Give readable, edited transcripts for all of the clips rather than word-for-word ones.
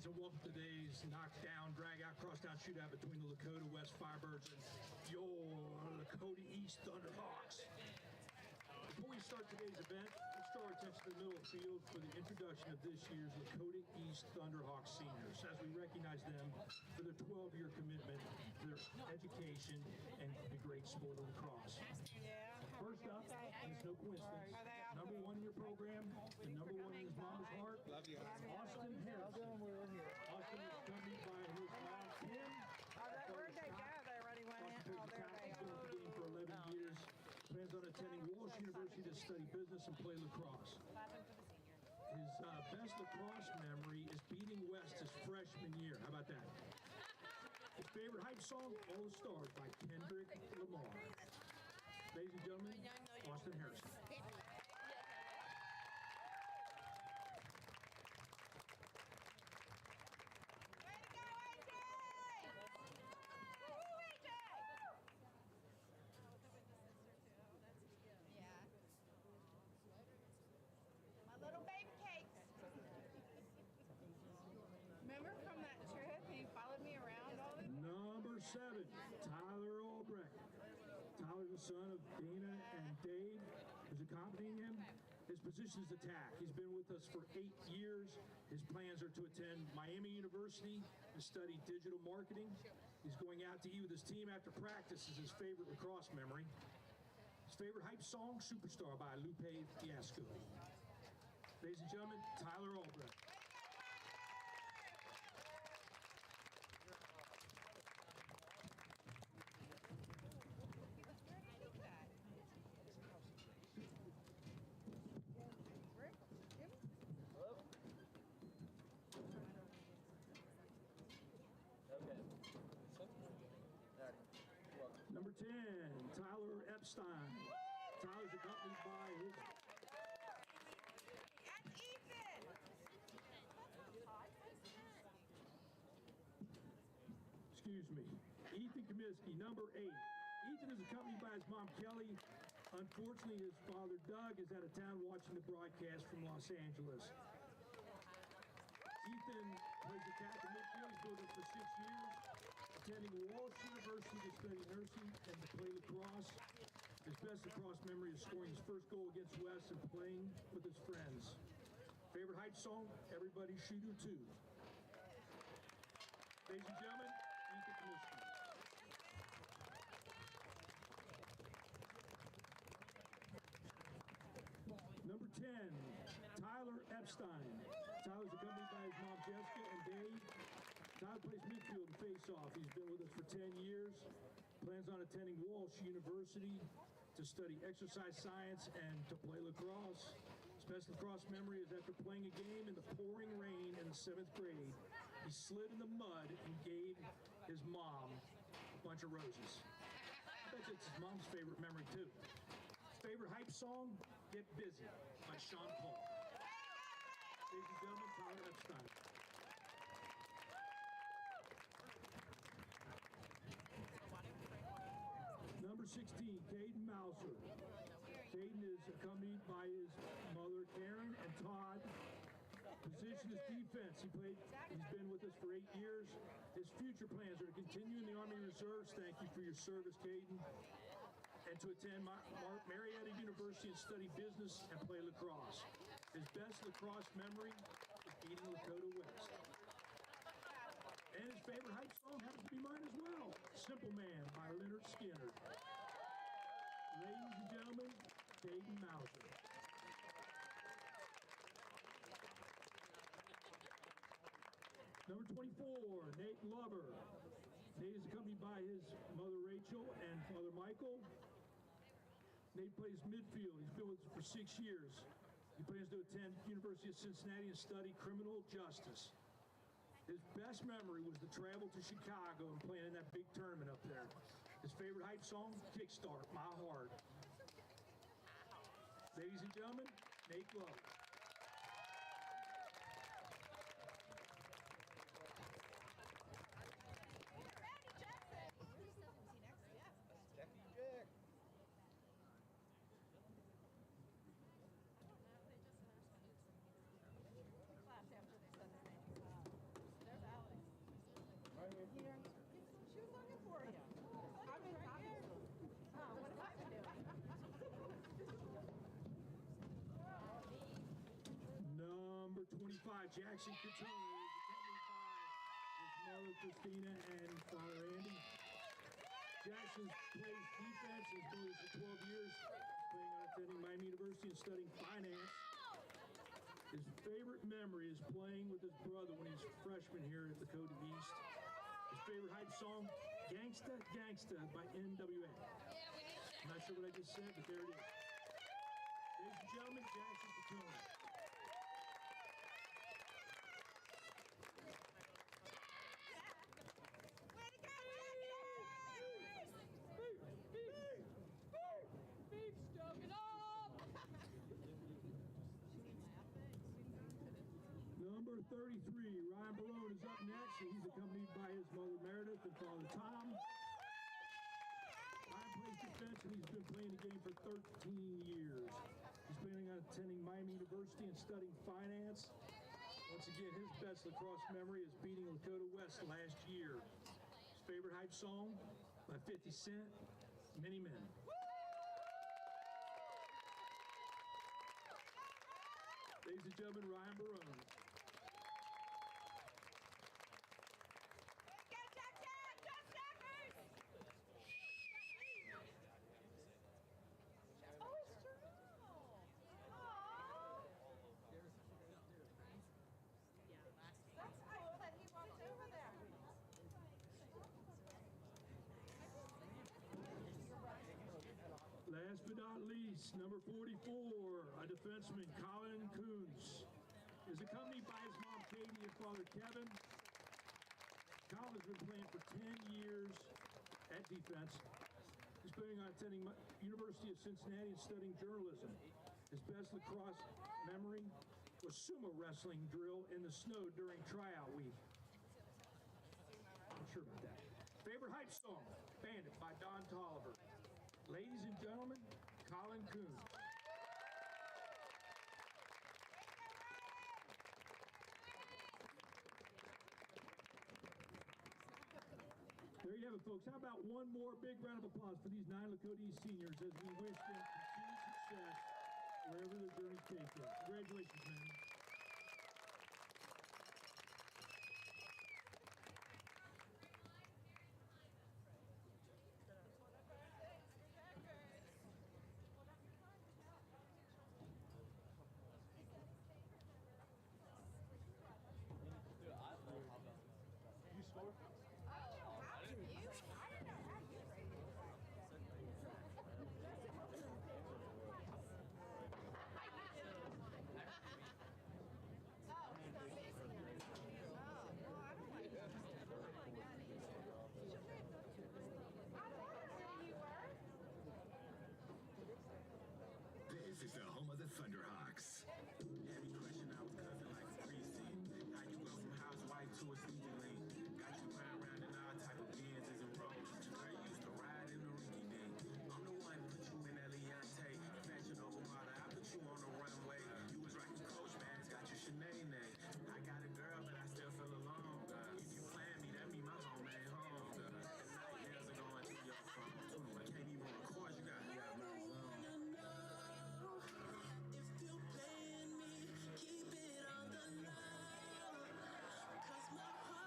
fans, and welcome to today's knockdown, drag-out, cross-down shootout between the Lakota West Firebirds and your Lakota East Thunderhawks. Before we start today's event, let's draw our attention to the middle of the field for the introduction of this year's Lakota East Thunderhawks seniors, as we recognize them for their 12-year commitment to their education and the great sport of lacrosse. First up, and it's no coincidence, number one in your program, the number one in his mama's heart, Austin Harris. Austin is accompanied by his mom, Kim. Where'd they go? They already went in. Oh, there they are. He's been in the game for 11 years. Plans on attending Walsh University to study business and play lacrosse. His best lacrosse memory is beating West his freshman year. How about that? His favorite hype song, All the Stars by Kendrick Lamar. Ladies and gentlemen, Austin Harrison. Little baby cakes. Remember from that trip and he followed me around all the time? Number 7, Tyler Albrecht. Tyler's the son of Dana and Dave, who's accompanying him. His position is attack. He's been with us for 8 years. His plans are to attend Miami University and study digital marketing. He's going out to eat with his team after practice is his favorite lacrosse memory. His favorite hype song, Superstar by Lupe Fiasco. Ladies and gentlemen, Tyler Albrecht. Number 10, Tyler Epstein. Tyler's accompanied by his... Excuse me, Ethan Comiskey, number 8. Ethan is accompanied by his mom, Kelly. Unfortunately, his father, Doug, is out of town watching the broadcast from Los Angeles. Ethan plays attack and midfield. He's been with us for 6 years, attending Walsh University to study nursing and to play lacrosse. His best lacrosse memory is scoring his first goal against West and playing with his friends. Favorite hype song, Everybody Shooter 2. Ladies and gentlemen, Ethan Comiskey. Number 10, Tyler Epstein. Tyler's accompanied by his mom, Jessica, and Dave. Tyler plays midfield and face-off. He's been with us for 10 years. Plans on attending Walsh University to study exercise science and to play lacrosse. His best lacrosse memory is after playing a game in the pouring rain in the 7th grade. He slid in the mud and gave his mom a bunch of roses. I bet it's his mom's favorite memory, too. Favorite hype song, Get Busy by Sean Paul. Ladies and gentlemen, Tyler Epstein. Number 16, Caden Mouser. Caden is accompanied by his mother, Karen, and Todd. Position is defense. He's been with us for 8 years. His future plans are to continue in the Army Reserves. Thank you for your service, Caden. And to attend Marietta University and study business and play lacrosse. His best lacrosse memory is beating Lakota West. And his favorite hype song happens to be mine as well, Simple Man by Leonard Skinner. Ladies and gentlemen, Caden Mouser. Number 24, Nate Lover. Nate is accompanied by his mother, Rachel, and father, Michael. Nate plays midfield. He's been with us for 6 years. He plans to attend University of Cincinnati and study criminal justice. His best memory was the travel to Chicago and playing in that big tournament up there. His favorite hype song, Kickstart, My Heart. Ladies and gentlemen, Nate Lover. After they said their names. Jackson Catone, who's accompanied by his mother Christina and father Andy. Jackson plays defense and has been with us for 12 years, playing on attending Miami University and studying finance. His favorite memory is playing with his brother when he's a freshman here at Lakota East. His favorite hype song, Gangsta Gangsta by NWA. I'm not sure what I just said, but there it is. Ladies and gentlemen, Jackson Catone. Number 33, Ryan Barone is up next. He's accompanied by his mother Meredith and father Tom. Ryan plays defense and he's been playing the game for 13 years. He's planning on attending Miami University and studying finance. Once again, his best lacrosse memory is beating Lakota West last year. His favorite hype song by 50 Cent, Many Men. Ladies and gentlemen, Ryan Barone. Last but not least, number 44, a defenseman, Colin Coons, is accompanied by his mom, Katie, and father, Kevin. Colin has been playing for 10 years at defense. He's planning on attending University of Cincinnati and studying journalism. His best lacrosse memory was sumo wrestling drill in the snow during tryout week. Not sure about that. Favorite hype song, Bandit by Don Tolliver. Ladies and gentlemen, Colin Coons. There you have it, folks. How about one more big round of applause for these 9 Lakota East seniors as we wish them continued success wherever their journey takes them. Congratulations, man. This is the home of the Thunderhawks. Had me crushing out with cousin like a precinct. How you go from housewife to a sneaky link? Got you riding around in all type of Benzes and Rolls. Girl, you used to ride in the rinky dink. I'm the one put you in that Leontay. Fashion over model, I put you on the runway. You was rocking Coach bags, got your Sinead name. I got a girl, but I still feel alone. If you plan me, that mean my home ain't home. The nightmares are going through your phone. I can't even record, you got my phone. If you playing me, keep it on the low. 'Cause my heart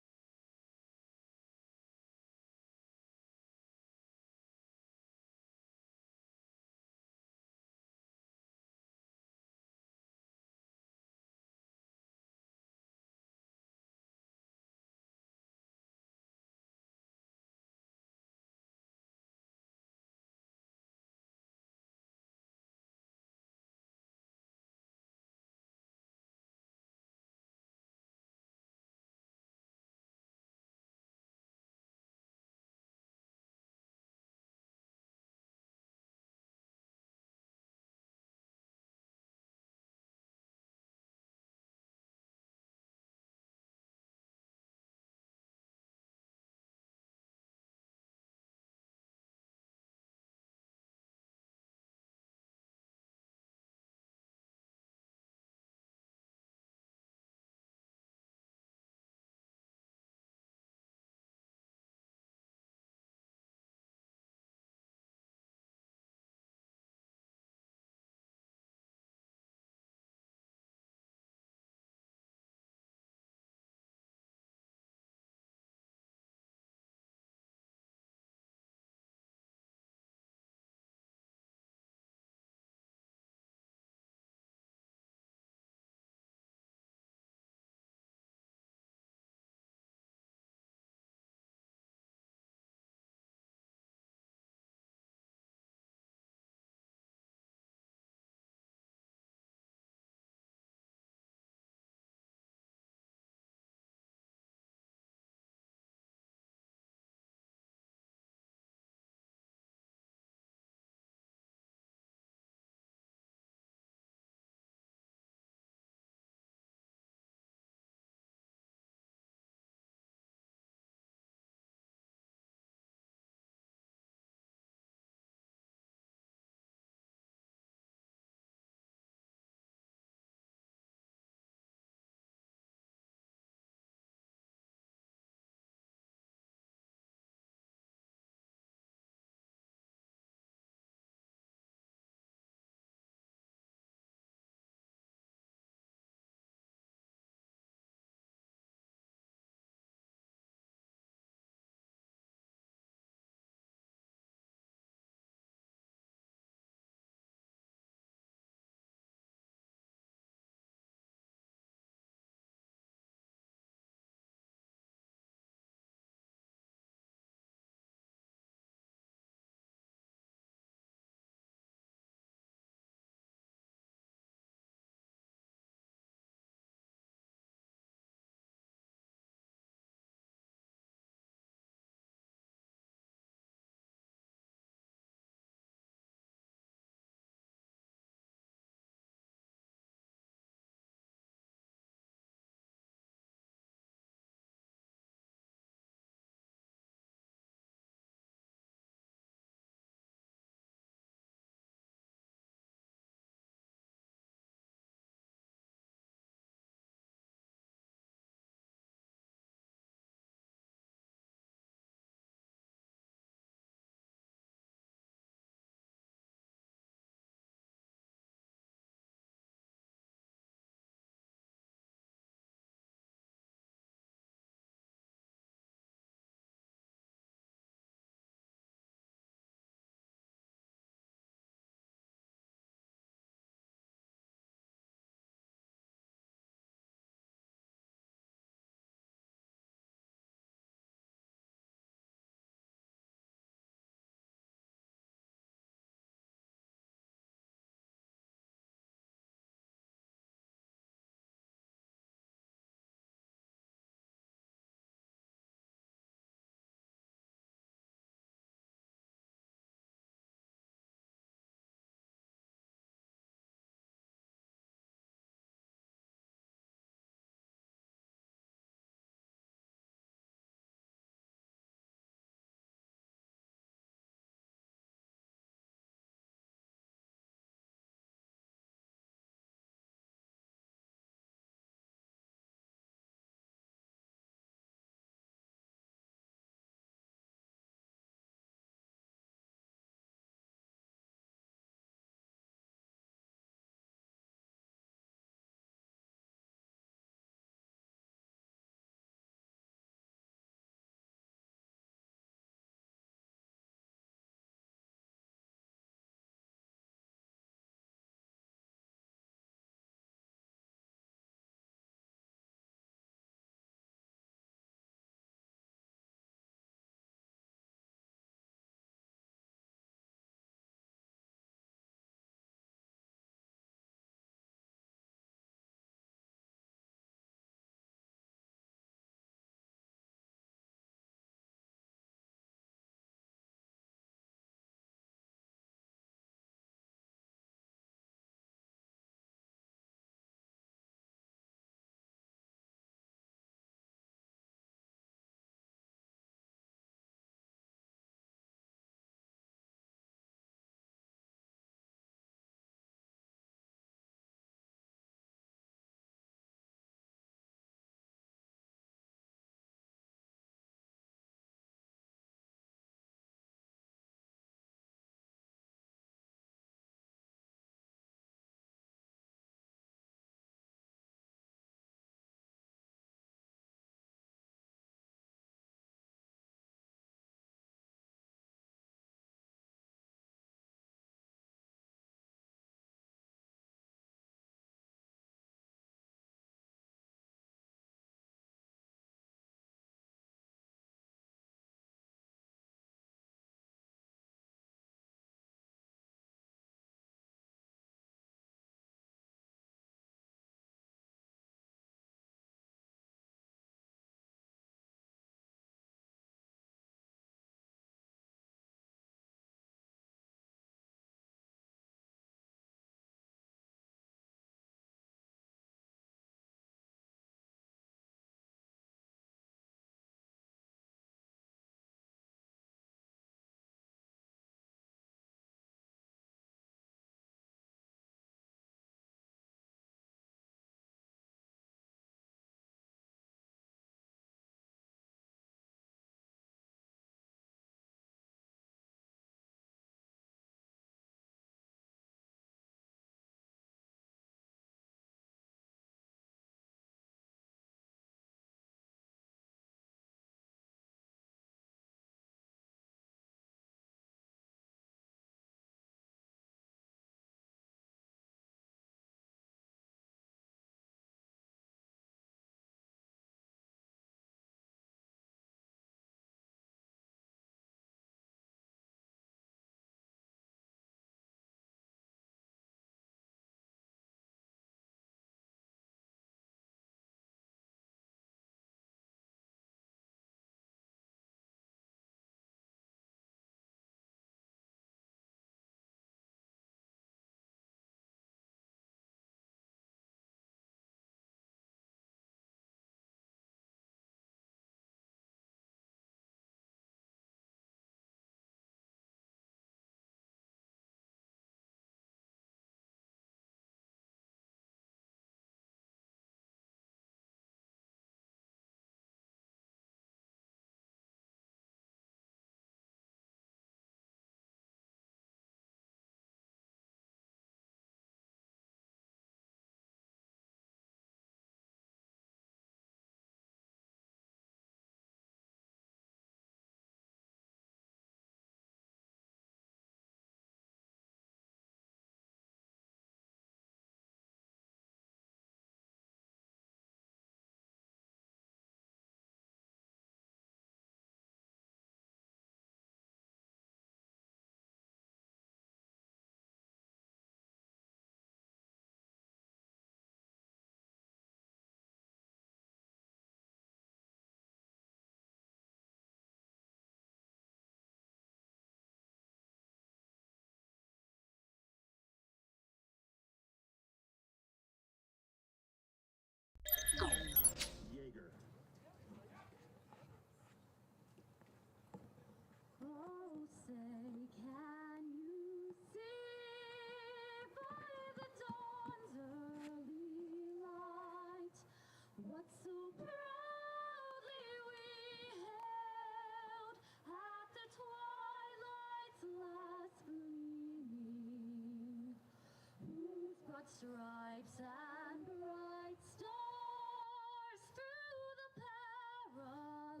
stripes and bright stars through the perilous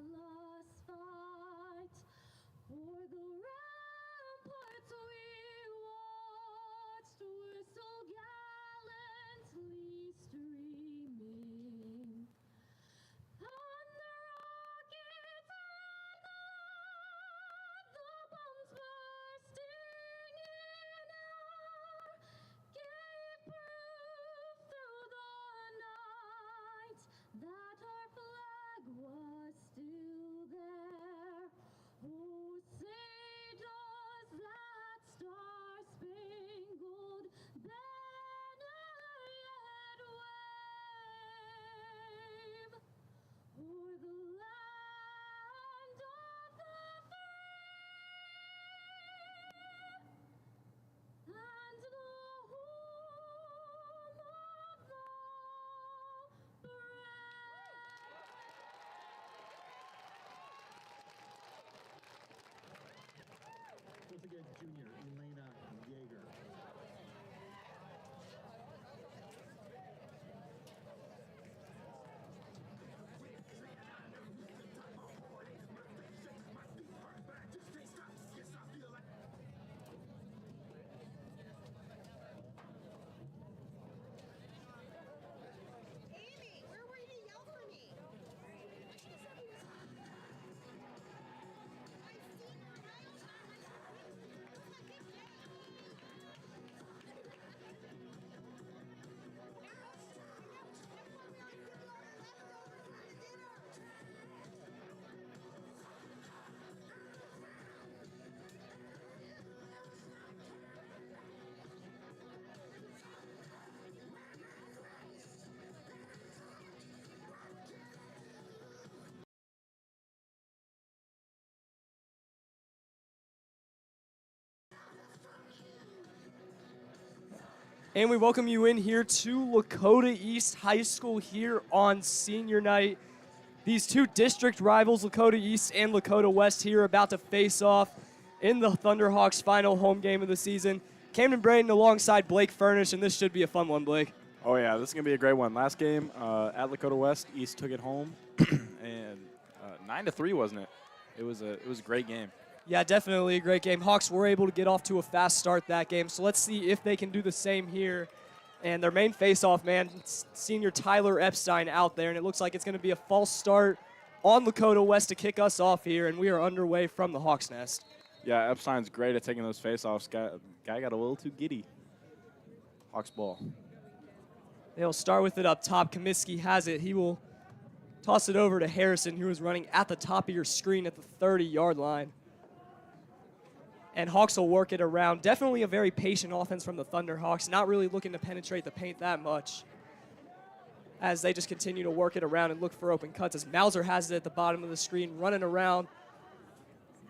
fight. For the ramparts we watched were so gallantly streaming, and the rockets ran the bombs bursting in air gave proof through the night that our flag was still there. Oh, say does that star-spangled banner yet wave o'er the land of the free and the home of the Once again, junior Elena Yeager. Amy, where were you to yell for me? And we welcome you in here to Lakota East High School here on senior night. These two district rivals, Lakota East and Lakota West, here about to face off in the Thunderhawks' final home game of the season. Camden Braden alongside Blake Furnish, and this should be a fun one, Blake. Oh, yeah, this is going to be a great one. Last game at Lakota West, East took it home, and 9-3, wasn't it? It was a great game. Yeah, definitely a great game. Hawks were able to get off to a fast start that game, so let's see if they can do the same here. And their main face-off man, senior Tyler Epstein out there, and it looks like it's going to be a false start on Lakota West to kick us off here, and we are underway from the Hawks' Nest. Yeah, Epstein's great at taking those face-offs. Guy got a little too giddy. Hawks ball. They'll start with it up top. Comiskey has it. He will toss it over to Harrison, who is running at the top of your screen at the 30-yard line. And Hawks will work it around. Definitely a very patient offense from the Thunderhawks, not really looking to penetrate the paint that much as they just continue to work it around and look for open cuts. As Mauser has it at the bottom of the screen, running around,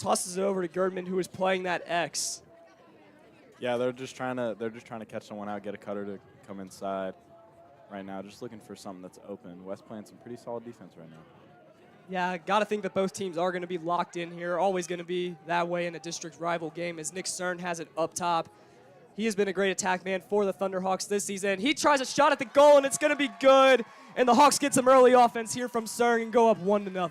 tosses it over to Girdman, who is playing that X. Yeah, they're just trying to catch someone out, get a cutter to come inside. Right now, just looking for something that's open. West playing some pretty solid defense right now. Yeah, got to think that both teams are going to be locked in here. Always going to be that way in a district rival game as Nick Stern has it up top. He has been a great attack man for the Thunderhawks this season. He tries a shot at the goal, and it's going to be good. And the Hawks get some early offense here from Stern and go up 1-0.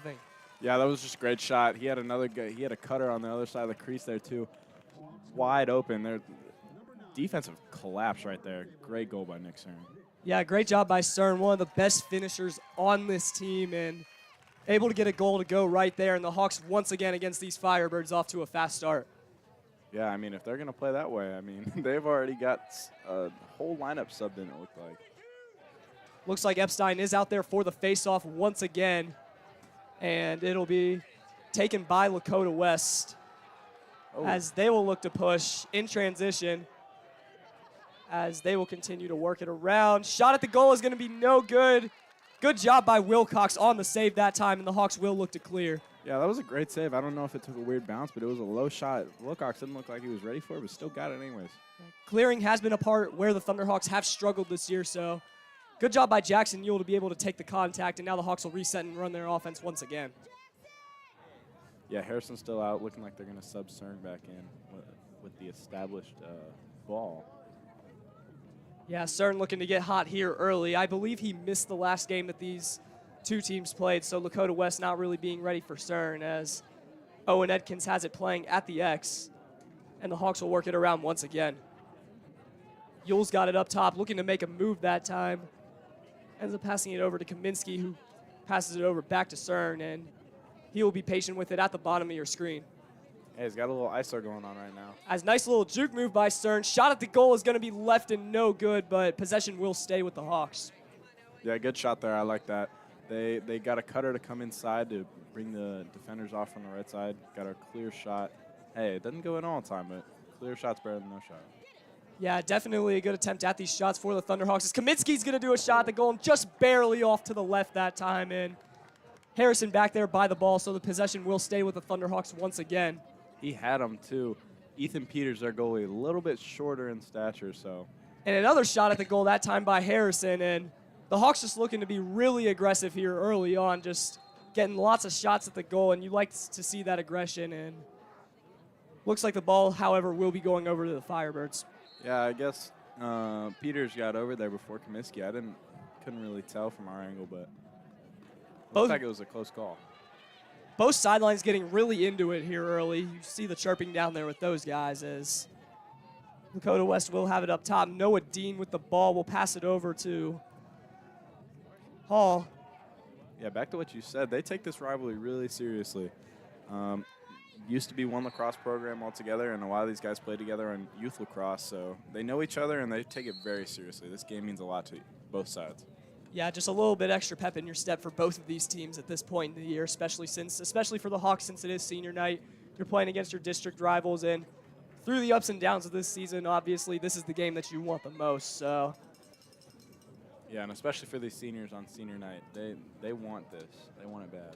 Yeah, that was just a great shot. He had another guy. He had a cutter on the other side of the crease there too, wide open. Their defensive collapse right there. Great goal by Nick Stern. Yeah, great job by Stern, one of the best finishers on this team, and able to get a goal to go right there. And the Hawks once again against these Firebirds off to a fast start. Yeah, I mean, if they're going to play that way, I mean, they've already got a whole lineup subbed in, it looked like. Looks like Epstein is out there for the face-off once again, and it'll be taken by Lakota West as they will look to push in transition as they will continue to work it around. Shot at the goal is going to be no good. Good job by Wilcox on the save that time, and the Hawks will look to clear. Yeah, that was a great save. I don't know if it took a weird bounce, but it was a low shot. Wilcox didn't look like he was ready for it, but still got it anyways. Clearing has been a part where the Thunderhawks have struggled this year, so good job by Jackson Ewell to be able to take the contact, and now the Hawks will reset and run their offense once again. Yeah, Harrison's still out, looking like they're going to sub Cern back in with the established ball. Yeah, Stern looking to get hot here early. I believe he missed the last game that these two teams played, so Lakota West not really being ready for Stern, as Owen Edkins has it playing at the X, and the Hawks will work it around once again. Yule's got it up top, looking to make a move that time. Ends up passing it over to Kaminsky, who passes it over back to Stern, and he will be patient with it at the bottom of your screen. Hey, he's got a little ISO going on right now. As nice little juke move by Stern. Shot at the goal is going to be left and no good, but possession will stay with the Hawks. Yeah, good shot there. I like that. They got a cutter to come inside to bring the defenders off from the right side. Got a clear shot. Hey, it doesn't go in all the time, but clear shot's better than no shot. Yeah, definitely a good attempt at these shots for the Thunderhawks. As Kaminsky's going to do a shot at the goal, just barely off to the left that time. And Harrison back there by the ball, so the possession will stay with the Thunderhawks once again. He had him, too. Ethan Peters, their goalie, a little bit shorter in stature, so. And another shot at the goal, that time by Harrison. And the Hawks just looking to be really aggressive here early on, just getting lots of shots at the goal, and you like to see that aggression. And looks like the ball, however, will be going over to the Firebirds. Yeah, I guess Peters got over there before Kaminsky. I couldn't really tell from our angle, but looks like it was a close call. Both sidelines getting really into it here early. You see the chirping down there with those guys as Lakota West will have it up top. Noah Dean with the ball will pass it over to Hall. Yeah, back to what you said. They take this rivalry really seriously. Used to be one lacrosse program altogether, and a lot of these guys play together on youth lacrosse, so they know each other and they take it very seriously. This game means a lot to both sides. Yeah, just a little bit extra pep in your step for both of these teams at this point in the year, especially for the Hawks, since it is senior night. You're playing against your district rivals, and through the ups and downs of this season, obviously, this is the game that you want the most. So. Yeah, and especially for these seniors on senior night, they want this. They want it bad.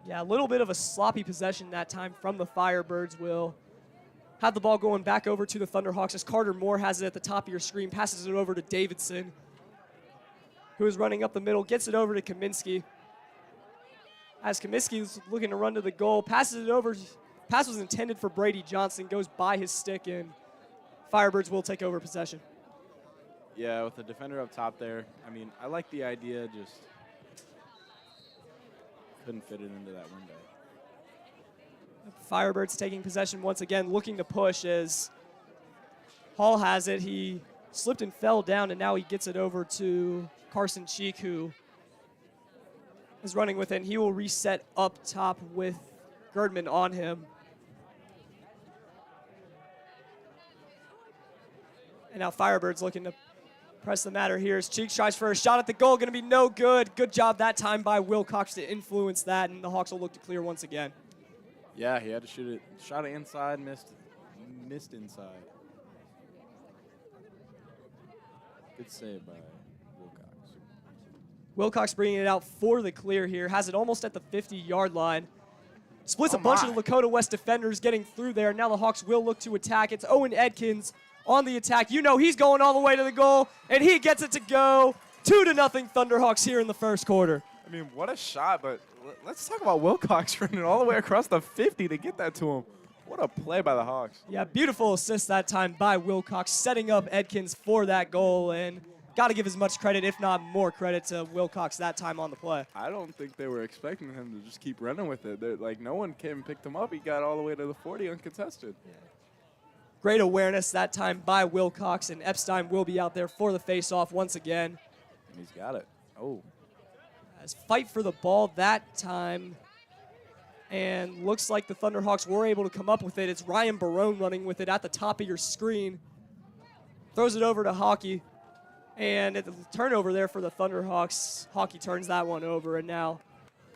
Yeah, a little bit of a sloppy possession that time from the Firebirds. Will have the ball going back over to the Thunderhawks as Carter Moore has it at the top of your screen, passes it over to Davidson, who is running up the middle, gets it over to Kaminsky. As Kaminsky's looking to run to the goal, passes it over. Pass was intended for Brady Johnson, goes by his stick, and Firebirds will take over possession. Yeah, with the defender up top there, I mean, I like the idea, just couldn't fit it into that window. Firebirds taking possession once again, looking to push as Hall has it. He slipped and fell down, and now he gets it over to Carson Cheek, who is running with it, and he will reset up top with Girdman on him. And now Firebirds looking to press the matter here as Cheek tries for a shot at the goal, going to be no good. Good job that time by Wilcox to influence that, and the Hawks will look to clear once again. Yeah, he had to shoot it. Shot it inside, missed inside. Good save by Wilcox. Wilcox bringing it out for the clear here, has it almost at the 50-yard line. Splits a bunch of the Lakota West defenders getting through there. Now the Hawks will look to attack. It's Owen Edkins on the attack. You know he's going all the way to the goal, and he gets it to go. 2-0 Thunderhawks here in the first quarter. I mean, what a shot, but let's talk about Wilcox running all the way across the 50 to get that to him. What a play by the Hawks. Yeah, beautiful assist that time by Wilcox, setting up Edkins for that goal, and got to give as much credit, if not more credit, to Wilcox that time on the play. I don't think they were expecting him to just keep running with it. Like, no one came and picked him up. He got all the way to the 40 uncontested. Yeah. Great awareness that time by Wilcox, and Epstein will be out there for the face-off once again. And he's got it. Oh. As fight for the ball that time, and looks like the Thunderhawks were able to come up with it. It's Ryan Barone running with it at the top of your screen. Throws it over to Hockey, and at the turnover there for the Thunderhawks, Hockey turns that one over, and now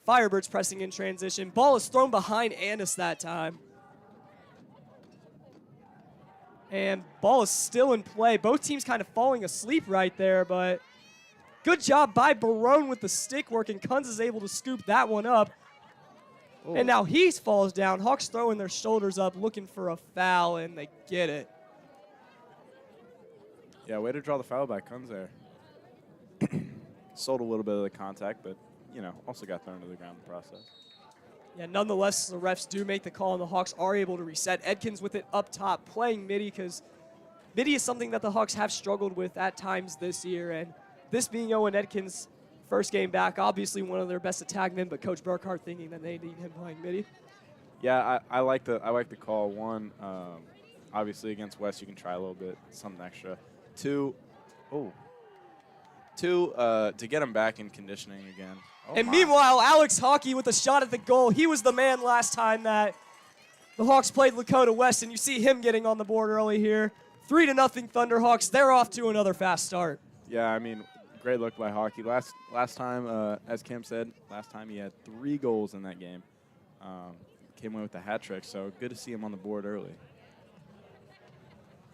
Firebirds pressing in transition. Ball is thrown behind Annis that time. And ball is still in play. Both teams kind of falling asleep right there, but good job by Barone with the stick work, and Kunz is able to scoop that one up. Oh. And now he falls down. Hawks throwing their shoulders up, looking for a foul, and they get it. Yeah, way to draw the foul by Kunz there. Sold a little bit of the contact, but, you know, also got thrown to the ground in the process. Yeah, nonetheless, the refs do make the call, and the Hawks are able to reset. Edkins with it up top, playing midi because Midi is something that the Hawks have struggled with at times this year, and this being Owen Edkins' first game back, obviously one of their best attack men, but Coach Burkhart thinking that they need him playing Midi. Yeah, I like the call. One, obviously against West you can try a little bit, something extra. Two, to get him back in conditioning again. Oh And my. meanwhile, Alex Hockey with a shot at the goal. He was the man last time that the Hawks played Lakota West, and you see him getting on the board early here. 3-0 Thunderhawks. They're off to another fast start. Yeah, I mean, great look by Hockey. Last time, as Cam said, last time he had 3 goals in that game. Came away with a hat trick, so good to see him on the board early.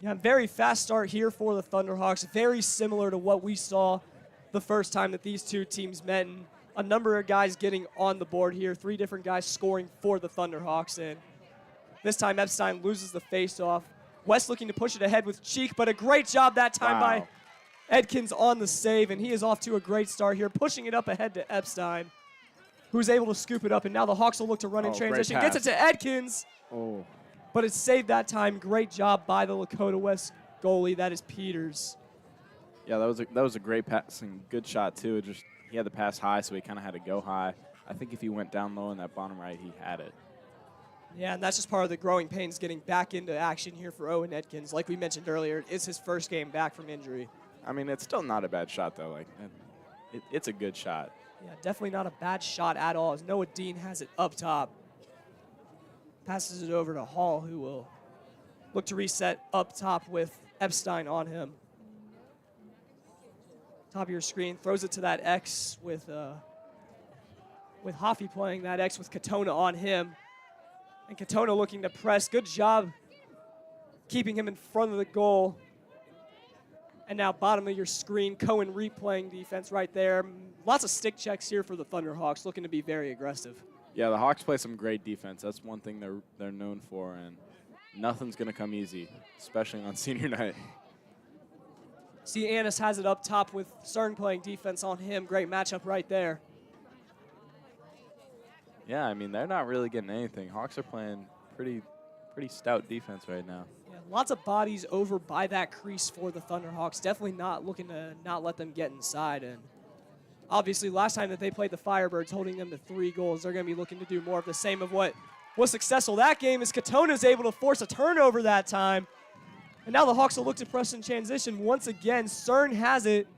Yeah, very fast start here for the Thunderhawks. Very similar to what we saw the first time that these two teams met. And a number of guys getting on the board here. 3 different guys scoring for the Thunderhawks. And this time Epstein loses the faceoff. West looking to push it ahead with Cheek, but a great job that time by Edkins on the save. And he is off to a great start here, pushing it up ahead to Epstein, who's able to scoop it up. And now the Hawks will look to run in transition. Gets it to Edkins. Oh. But it's saved that time. Great job by the Lakota West goalie. That is Peters. Yeah, that was a great pass and good shot too. He had the pass high, so he kind of had to go high. I think if he went down low in that bottom right, he had it. Yeah, and that's just part of the growing pains getting back into action here for Owen Edkins. Like we mentioned earlier, it's his first game back from injury. I mean, it's still not a bad shot though. Like, it's a good shot. Yeah, definitely not a bad shot at all, as Noah Dean has it up top. Passes it over to Hall, who will look to reset up top with Epstein on him. Top of your screen, throws it to that X with Hoffy playing that X with Katona on him. And Katona looking to press. Good job keeping him in front of the goal. And now bottom of your screen, Cohen replaying defense right there. Lots of stick checks here for the Thunderhawks, looking to be very aggressive. Yeah, the Hawks play some great defense. That's one thing they're known for, and nothing's going to come easy, especially on senior night. See, Annis has it up top with Cern playing defense on him. Great matchup right there. Yeah, I mean, they're not really getting anything. Hawks are playing pretty stout defense right now. Yeah, lots of bodies over by that crease for the Thunderhawks. Definitely not looking to not let them get inside. And obviously, last time that they played the Firebirds, holding them to 3 goals, they're going to be looking to do more of the same of what was successful that game, as Katona's able to force a turnover that time. And now the Hawks will look to press in transition once again. Cern has it,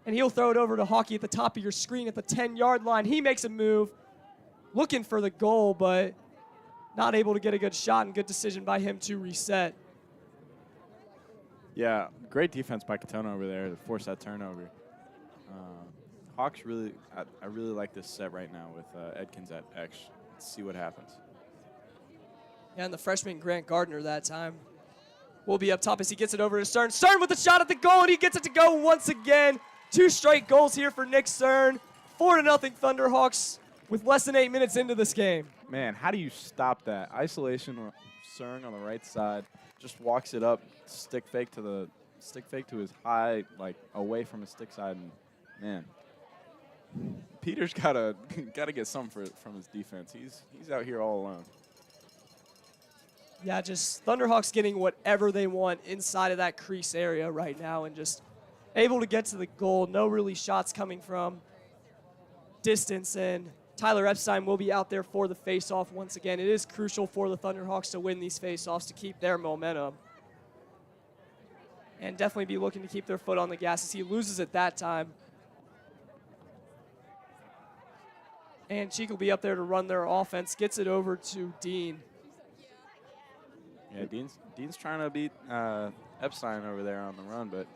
and he'll throw it over to Hockey at the top of your screen at the 10-yard line. He makes a move, looking for the goal, but not able to get a good shot, and good decision by him to reset. Yeah, great defense by Katona over there to force that turnover. Hawks I really like this set right now with Edkins at X. Let's see what happens. Yeah, and the freshman Grant Gardner that time will be up top as he gets it over to Cern. Cern with a shot at the goal, and he gets it to go once again. 2 straight goals here for Nick Cern. 4-0 Thunderhawks with less than 8 minutes into this game. Man, how do you stop that? Isolation, Cern on the right side, just walks it up, stick fake to his high, like away from his stick side, and man, Peter's gotta get something from his defense. He's out here all alone. Yeah, just Thunderhawks getting whatever they want inside of that crease area right now, and just able to get to the goal. No really shots coming from distance, and Tyler Epstein will be out there for the face-off once again. It is crucial for the Thunderhawks to win these face-offs to keep their momentum, and definitely be looking to keep their foot on the gas as he loses it that time. And Cheek will be up there to run their offense, gets it over to Dean. Yeah, Dean's trying to beat Epstein over there on the run, but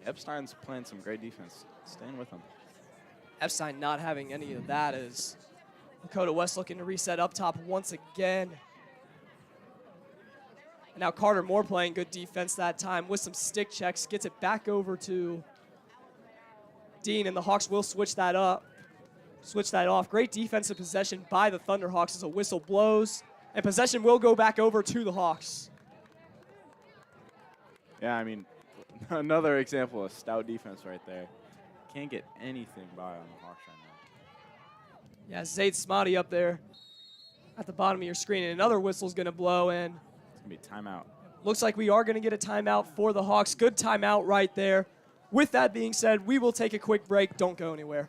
Epstein's playing some great defense. Staying with him. Epstein not having any of that as Lakota West looking to reset up top once again. And now Carter Moore playing good defense that time with some stick checks. Gets it back over to Dean, and the Hawks will switch that up. Switch that off. Great defensive possession by the Thunderhawks as a whistle blows. And possession will go back over to the Hawks. Yeah, I mean, another example of stout defense right there. Can't get anything by on the Hawks right now. Yeah, Zayd Smotty up there at the bottom of your screen. And another whistle's going to blow, and It's going to be timeout. Looks like we are going to get a timeout for the Hawks. Good timeout right there. With that being said, we will take a quick break. Don't go anywhere.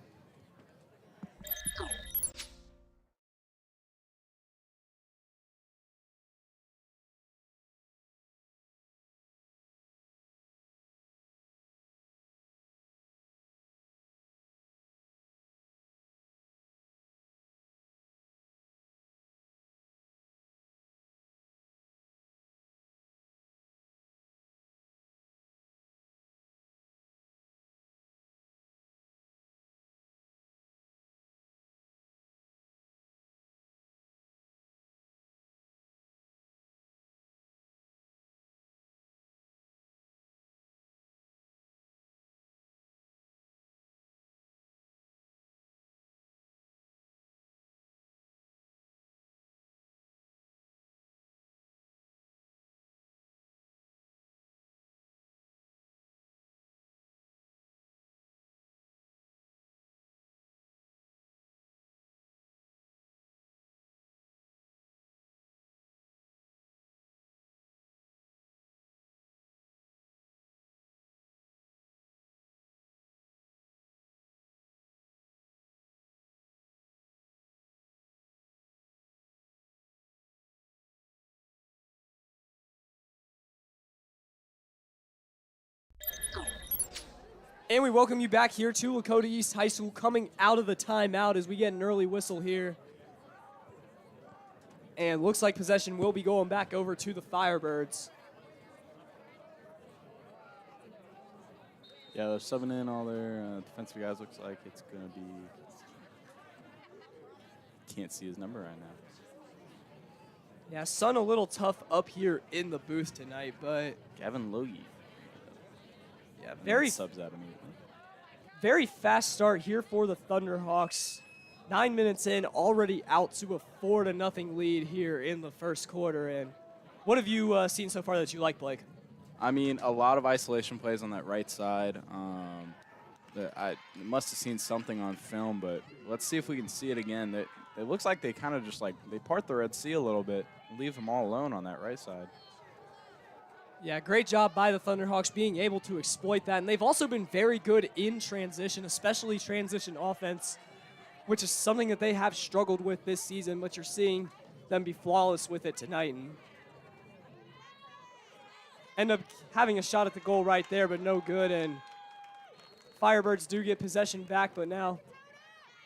And we welcome you back here to Lakota East High School, coming out of the timeout as we get an early whistle here. And looks like possession will be going back over to the Firebirds. Yeah, they're subbing in all their defensive guys. Looks like it's going to be... Can't see his number right now. Yeah, Sun a little tough up here in the booth tonight, but... Gavin Logie. Yeah, very... Subs out immediately. Very fast start here for the Thunderhawks. 9 minutes in, already out to a 4-0 lead here in the first quarter. And what have you seen so far that you like, Blake? I mean, a lot of isolation plays on that right side. I must have seen something on film, but let's see if we can see it again. It looks like they kind of just they part the Red Sea a little bit, leave them all alone on that right side. Yeah, great job by the Thunderhawks being able to exploit that. And they've also been very good in transition, especially transition offense, which is something that they have struggled with this season, but you're seeing them be flawless with it tonight. And end up having a shot at the goal right there, but no good. And Firebirds do get possession back, but now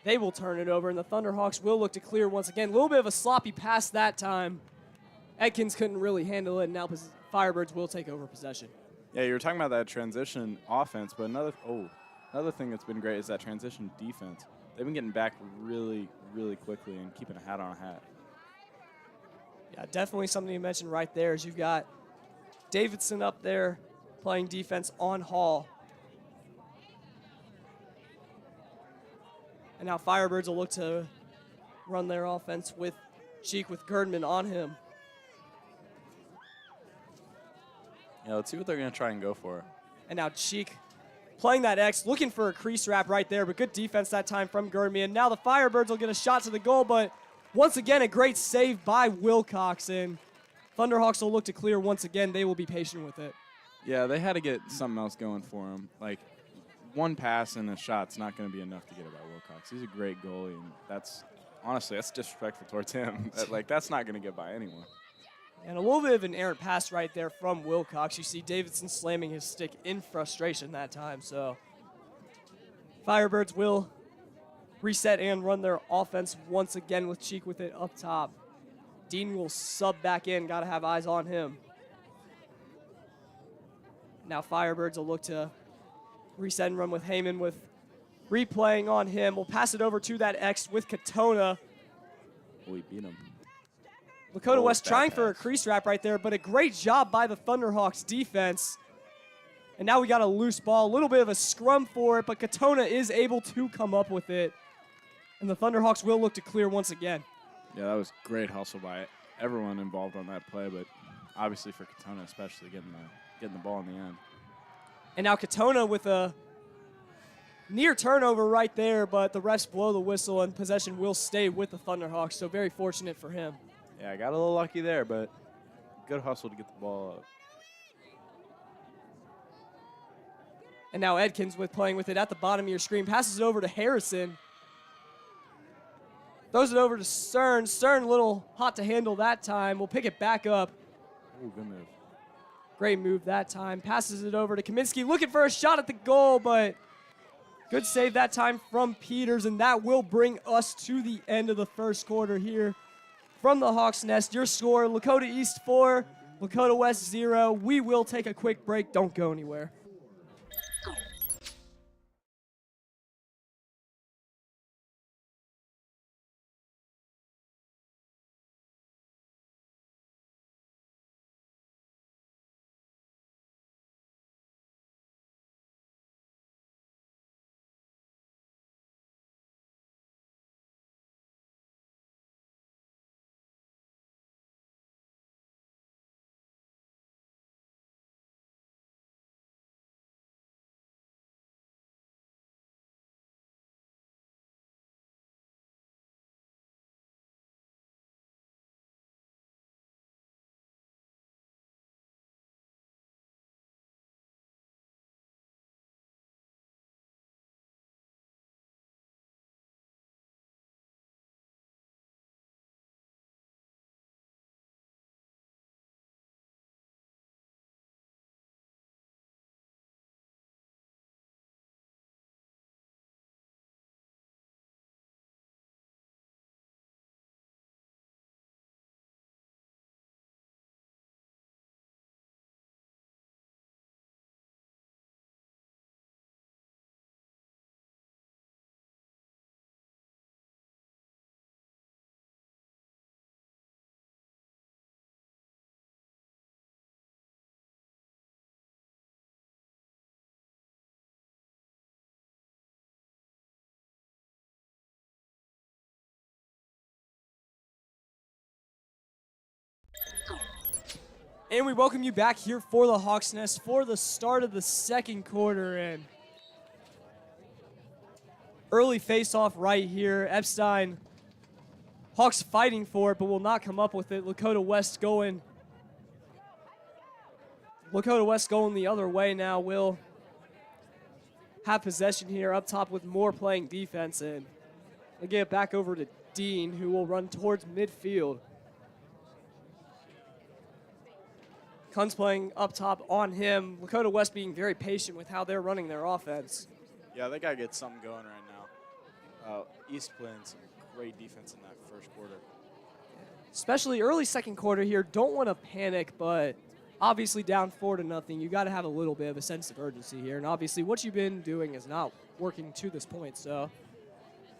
they will turn it over, and the Thunderhawks will look to clear once again. A little bit of a sloppy pass that time. Edkins couldn't really handle it, and now Firebirds will take over possession. Yeah, you were talking about that transition offense, but another thing that's been great is that transition defense. They've been getting back really, really quickly and keeping a hat on a hat. Yeah, definitely something you mentioned right there is you've got Davidson up there playing defense on Hall. And now Firebirds will look to run their offense with Cheek with Gerdman on him. Yeah, let's see what they're going to try and go for. And now Cheek playing that X, looking for a crease wrap right there, but good defense that time from Gerdman. And now the Firebirds will get a shot to the goal, but once again, a great save by Wilcox. And Thunderhawks will look to clear once again. They will be patient with it. Yeah, they had to get something else going for him. Like, one pass and a shot's not going to be enough to get it by Wilcox. He's a great goalie, and that's disrespectful towards him. That's not going to get by anyone. And a little bit of an errant pass right there from Wilcox. You see Davidson slamming his stick in frustration that time. So Firebirds will reset and run their offense once again with Cheek with it up top. Dean will sub back in. Got to have eyes on him. Now Firebirds will look to reset and run with Heyman with replaying on him. We'll pass it over to that X with Katona. We beat him. Lakota West trying for a crease wrap right there, but a great job by the Thunderhawks defense. And now we got a loose ball, a little bit of a scrum for it, but Katona is able to come up with it. And the Thunderhawks will look to clear once again. Yeah, that was great hustle by everyone involved on that play, but obviously for Katona especially getting the ball in the end. And now Katona with a near turnover right there, but the refs blow the whistle and possession will stay with the Thunderhawks, so very fortunate for him. Yeah, I got a little lucky there, but good hustle to get the ball up. And now Edkins with playing with it at the bottom of your screen. Passes it over to Harrison. Throws it over to Stern. Stern a little hot to handle that time. We'll pick it back up. Ooh, good move. Great move that time. Passes it over to Kaminsky. Looking for a shot at the goal, but good save that time from Peters. And that will bring us to the end of the first quarter here from the Hawks Nest. Your score, Lakota East 4, Lakota West 0. We will take a quick break. Don't go anywhere. And we welcome you back here for the Hawks Nest for the start of the second quarter. And early face-off right here. Epstein, Hawks fighting for it, but will not come up with it. Lakota West going the other way now. Will have possession here up top with Moore playing defense. And they get it back over to Dean, who will run towards midfield. Kuntz playing up top on him. Lakota West being very patient with how they're running their offense. Yeah, they got to get something going right now. East playing some great defense in that first quarter. Especially early second quarter here. Don't want to panic, but obviously down 4-0. You got to have a little bit of a sense of urgency here. And obviously what you've been doing is not working to this point. So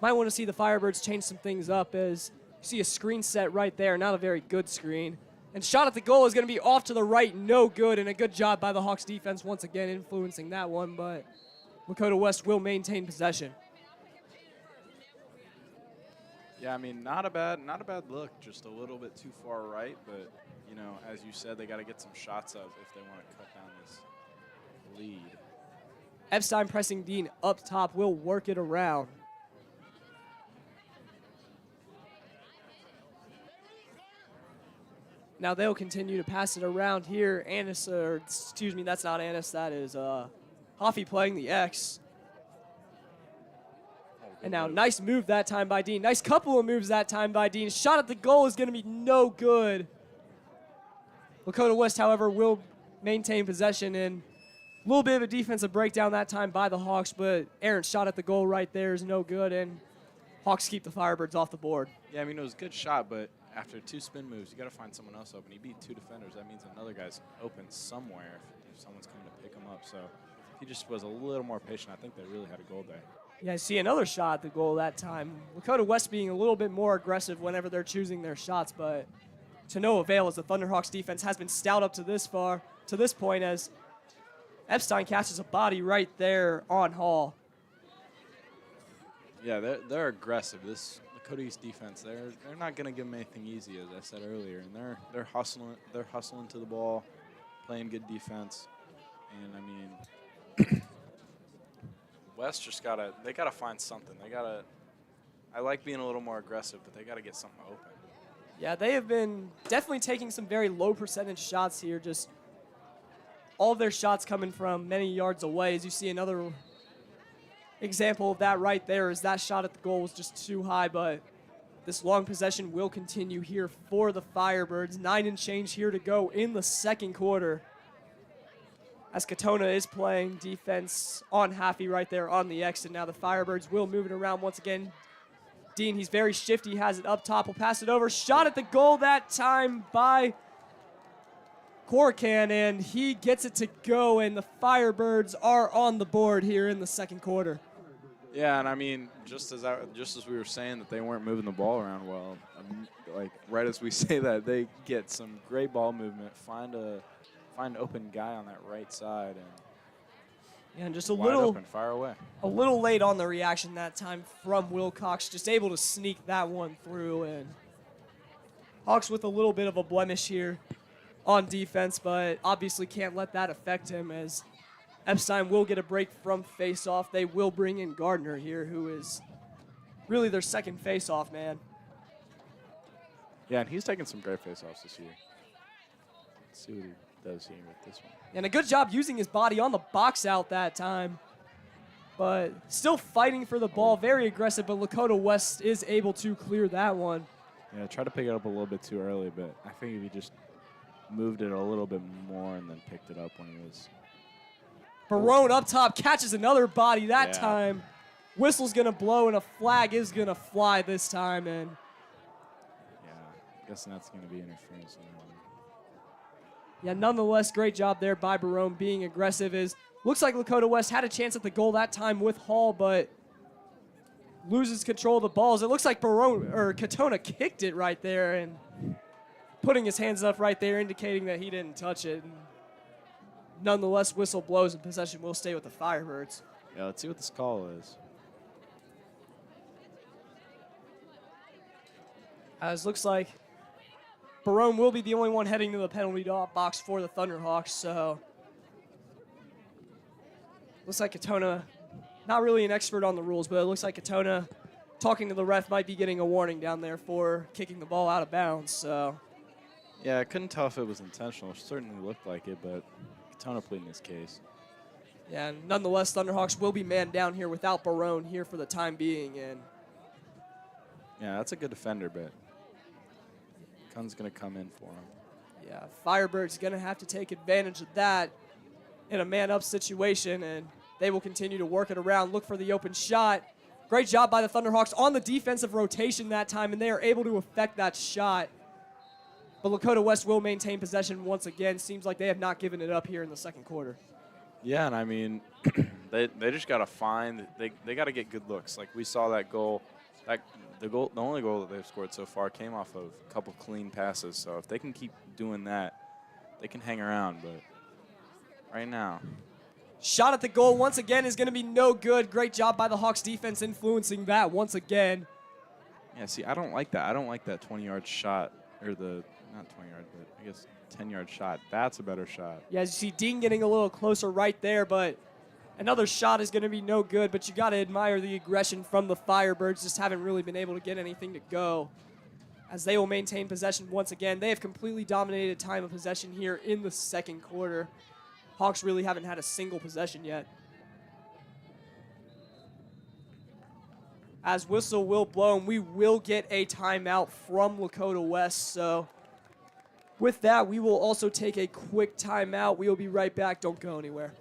might want to see the Firebirds change some things up as you see a screen set right there. Not a very good screen. And shot at the goal is going to be off to the right, no good, and a good job by the Hawks defense once again influencing that one, but Lakota West will maintain possession. Yeah, I mean, not a bad look, just a little bit too far right, but, you know, as you said, they got to get some shots up if they want to cut down this lead. Epstein pressing Dean up top will work it around. Now they'll continue to pass it around here. Annis, or excuse me, that's not Annis. That is Hoffy playing the X. And now nice move that time by Dean. Nice couple of moves that time by Dean. Shot at the goal is going to be no good. Lakota West, however, will maintain possession, and a little bit of a defensive breakdown that time by the Hawks, but Aaron's shot at the goal right there is no good, and Hawks keep the Firebirds off the board. Yeah, I mean, it was a good shot, but after 2 spin moves, you got to find someone else open. He beat 2 defenders. That means another guy's open somewhere if someone's coming to pick him up. So if he just was a little more patient, I think they really had a goal there. Yeah, I see another shot at the goal that time. Lakota West being a little bit more aggressive whenever they're choosing their shots, but to no avail as the Thunderhawks defense has been stout up to this point as Epstein catches a body right there on Hall. Yeah, they're aggressive. This Lakota East defense, they're not going to give them anything easy, as I said earlier, and they're hustling to the ball, playing good defense, and I mean, West just they gotta find something. I like being a little more aggressive, but they gotta get something open. Yeah, they have been definitely taking some very low percentage shots here. Just all of their shots coming from many yards away. As you see, another example of that right there is that shot at the goal was just too high, but this long possession will continue here for the Firebirds. 9 and change here to go in the second quarter. As Katona is playing defense on Haffey right there on the exit. Now the Firebirds will move it around once again. Dean, he's very shifty, has it up top, will pass it over. Shot at the goal that time by Corcan, and he gets it to go, and the Firebirds are on the board here in the second quarter. Yeah, and I mean, just as we were saying that they weren't moving the ball around well, like right as we say that, they get some great ball movement, find an open guy on that right side, and just a wide little open, fire away. A little late on the reaction that time from Wilcox, just able to sneak that one through, and Hawks with a little bit of a blemish here on defense, but obviously can't let that affect him as Epstein will get a break from face-off. They will bring in Gardner here, who is really their second face-off man. Yeah, and he's taken some great face-offs this year. Let's see what he does here with this one. And a good job using his body on the box out that time. But still fighting for the ball, very aggressive, but Lakota West is able to clear that one. Yeah, tried to pick it up a little bit too early, but I think if he just moved it a little bit more and then picked it up when he was... Barone up top catches another body that time. Whistle's going to blow, and a flag is going to fly this time. And yeah, I guess that's going to be interference. Yeah, nonetheless, great job there by Barone being aggressive. Looks like Lakota West had a chance at the goal that time with Hall, but loses control of the balls. It looks like Katona kicked it right there and putting his hands up right there, indicating that he didn't touch it. And nonetheless, whistle blows and possession will stay with the Firebirds. Yeah, let's see what this call is. As looks like Barone will be the only one heading to the penalty box for the Thunderhawks, so looks like Katona, not really an expert on the rules, but it looks like Katona, talking to the ref, might be getting a warning down there for kicking the ball out of bounds. So yeah, I couldn't tell if it was intentional. It certainly looked like it, but Katona pleading his case. Yeah, and nonetheless, Thunderhawks will be manned down here without Barone here for the time being. And yeah, that's a good defender, but Kun's going to come in for him. Yeah, Firebirds going to have to take advantage of that in a man-up situation, and they will continue to work it around, look for the open shot. Great job by the Thunderhawks on the defensive rotation that time, and they are able to affect that shot. But Lakota West will maintain possession once again. Seems like they have not given it up here in the second quarter. Yeah, and I mean, they just got to find, they got to get good looks. Like we saw that goal, the only goal that they've scored so far came off of a couple clean passes. So if they can keep doing that, they can hang around. But right now, shot at the goal once again is going to be no good. Great job by the Hawks defense influencing that once again. Yeah, see, I don't like that. I don't like that 20-yard shot, or not 20-yard, but I guess 10-yard shot. That's a better shot. Yeah, as you see Dean getting a little closer right there, but another shot is going to be no good. But you got to admire the aggression from the Firebirds. Just haven't really been able to get anything to go, as they will maintain possession once again. They have completely dominated time of possession here in the second quarter. Hawks really haven't had a single possession yet. As whistle will blow, and we will get a timeout from Lakota West. So with that, we will also take a quick timeout. We will be right back. Don't go anywhere.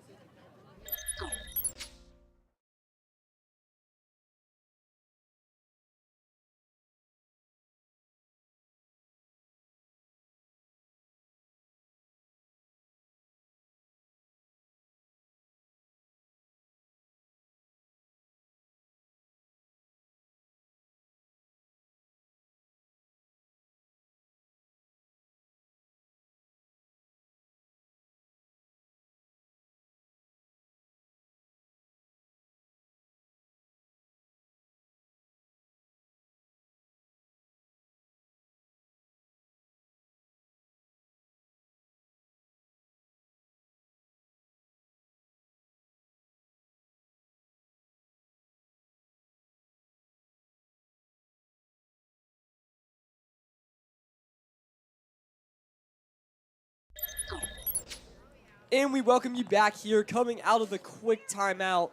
And we welcome you back here, coming out of the quick timeout.